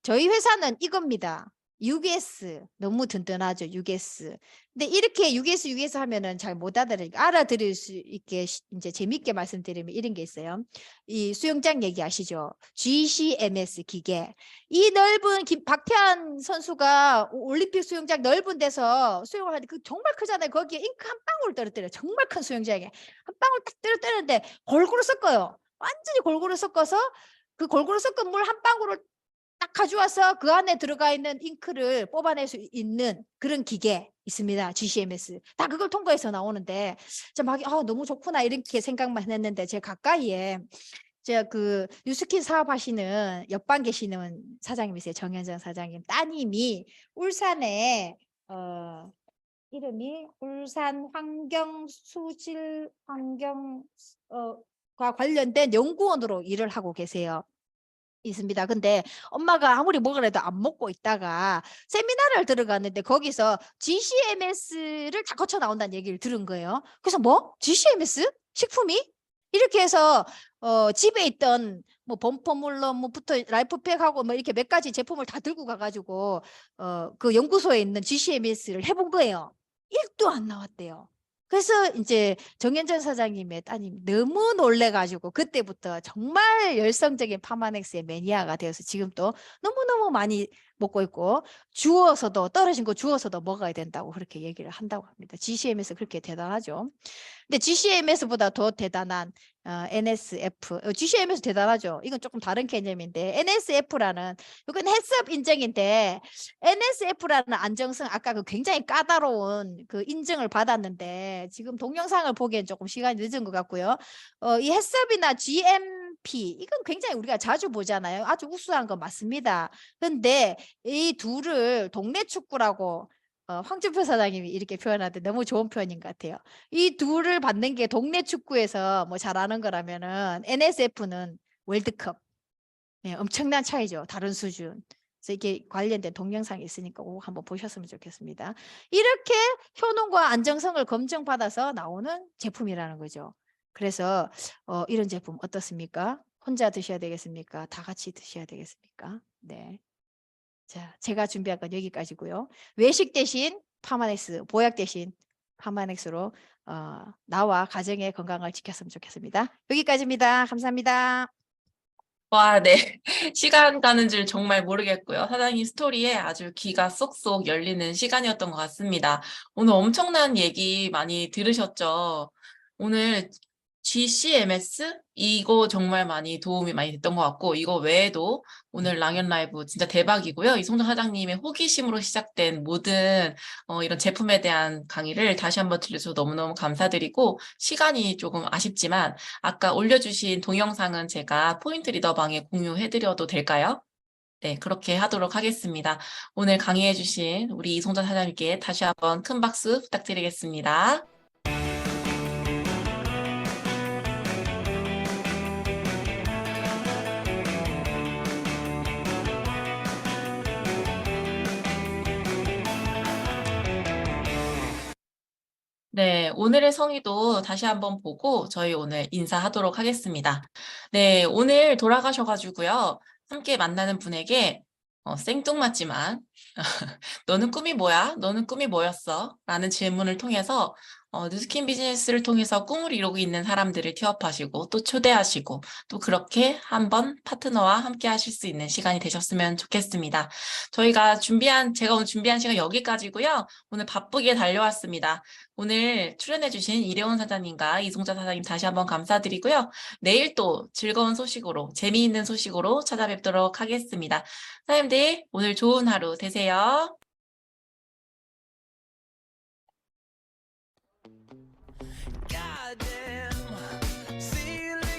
저희 회사는 이겁니다. UGS 너무 든든하죠. UGS. 근데 이렇게 UGS 하면은 잘 못 알아들을 수 있게 이제 재밌게 말씀드리면 이런 게 있어요. 이 수영장 얘기하시죠. GCMS 기계. 이 넓은 박태환 선수가 올림픽 수영장 넓은 데서 수영을 하는데 그 정말 크잖아요. 거기에 잉크 한 방울 떨어뜨려요. 정말 큰 수영장에 한 방울 딱 떨어뜨리는데 골고루 섞어요. 완전히 골고루 섞어서 그 골고루 섞은 물 한 방울을 딱 가져와서 그 안에 들어가 있는 잉크를 뽑아낼 수 있는 그런 기계 있습니다. GCMS. 다 그걸 통과해서 나오는데 막 너무 좋구나 이렇게 생각만 했는데 제 가까이에 제가 그 뉴스킨 사업하시는 옆방 계시는 사장님이세요. 정현정 사장님. 따님이 울산에 이름이 울산 환경수질 환경과 관련된 연구원으로 일을 하고 계세요. 있습니다. 근데 엄마가 아무리 먹으래도 안 먹고 있다가 세미나를 들어갔는데 거기서 GCMS를 다 거쳐 나온다는 얘기를 들은 거예요. 그래서 뭐? GCMS? 식품이? 이렇게 해서 집에 있던 뭐 범퍼물러 뭐부터 라이프팩하고 뭐 이렇게 몇 가지 제품을 다 들고 가가지고 그 연구소에 있는 GCMS를 해본 거예요. 1도 안 나왔대요. 그래서 이제 정현전 사장님의 따님 너무 놀래가지고 그때부터 정말 열성적인 파마넥스의 매니아가 되어서 지금 또 너무너무 많이 먹고 있고 주워서도 떨어진 거 주워서도 먹어야 된다고 그렇게 얘기를 한다고 합니다. GCMS 그렇게 대단하죠. 근데 GCMS보다 더 대단한 NSF, GCMS 대단하죠. 이건 조금 다른 개념인데 NSF라는 이건 헬스업 인증인데 NSF라는 안정성 아까 그 굉장히 까다로운 그 인증을 받았는데 지금 동영상을 보기엔 조금 시간이 늦은 것 같고요. 이 헬스업이나 GMP 이건 굉장히 우리가 자주 보잖아요. 아주 우수한 거 맞습니다. 근데 이 둘을 동네 축구라고 황준표 사장님이 이렇게 표현하는데 너무 좋은 표현인 것 같아요. 이 둘을 받는 게 동네 축구에서 뭐 잘하는 거라면은 NSF는 월드컵. 네, 엄청난 차이죠. 다른 수준. 그래서 이게 관련된 동영상이 있으니까 꼭 한번 보셨으면 좋겠습니다. 이렇게 효능과 안정성을 검증받아서 나오는 제품이라는 거죠. 그래서 이런 제품 어떻습니까? 혼자 드셔야 되겠습니까? 다 같이 드셔야 되겠습니까? 네. 자, 제가 준비한 건 여기까지고요. 외식 대신 파마넥스, 보약 대신 파마넥스로 나와 가정의 건강을 지켰으면 좋겠습니다. 여기까지입니다. 감사합니다. 와, 네. 시간 가는 줄 정말 모르겠고요. 사장님 스토리에 아주 귀가 쏙쏙 열리는 시간이었던 것 같습니다. 오늘 엄청난 얘기 많이 들으셨죠? 오늘 GCMS? 이거 정말 많이 도움이 많이 됐던 것 같고, 이거 외에도 오늘 랑연 라이브 진짜 대박이고요. 이송정 사장님의 호기심으로 시작된 모든 이런 제품에 대한 강의를 다시 한번 들려주셔서 너무너무 감사드리고, 시간이 조금 아쉽지만 아까 올려주신 동영상은 제가 포인트 리더방에 공유해드려도 될까요? 네, 그렇게 하도록 하겠습니다. 오늘 강의해주신 우리 이송정 사장님께 다시 한번 큰 박수 부탁드리겠습니다. 네, 오늘의 성의도 다시 한번 보고 저희 오늘 인사하도록 하겠습니다. 네, 오늘 돌아가셔가지고요. 함께 만나는 분에게 생뚱맞지만 너는 꿈이 뭐야? 너는 꿈이 뭐였어? 라는 질문을 통해서 뉴스킨 비즈니스를 통해서 꿈을 이루고 있는 사람들을 티업하시고 또 초대하시고 또 그렇게 한번 파트너와 함께 하실 수 있는 시간이 되셨으면 좋겠습니다. 제가 오늘 준비한 시간 여기까지고요. 오늘 바쁘게 달려왔습니다. 오늘 출연해주신 이래원 사장님과 이송자 사장님 다시 한번 감사드리고요. 내일 또 즐거운 소식으로 재미있는 소식으로 찾아뵙도록 하겠습니다. 사장님들 오늘 좋은 하루 되세요.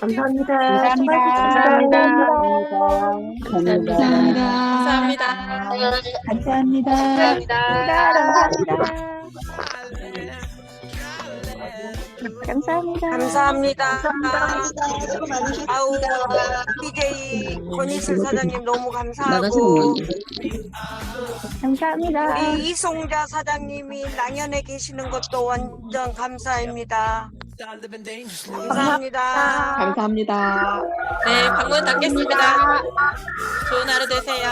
감사합니다. 감사합니다. 감사합니다. 감사합니다. 감사합니다. 아우, DJ 권희슬 사장님 너무 감사하고, 우리 이송자 사장님이 랑연에 계시는 것도 완전 감사합니다. 감사합니다. 감사합니다. 네, 방문 닫겠습니다. 좋은 하루 되세요.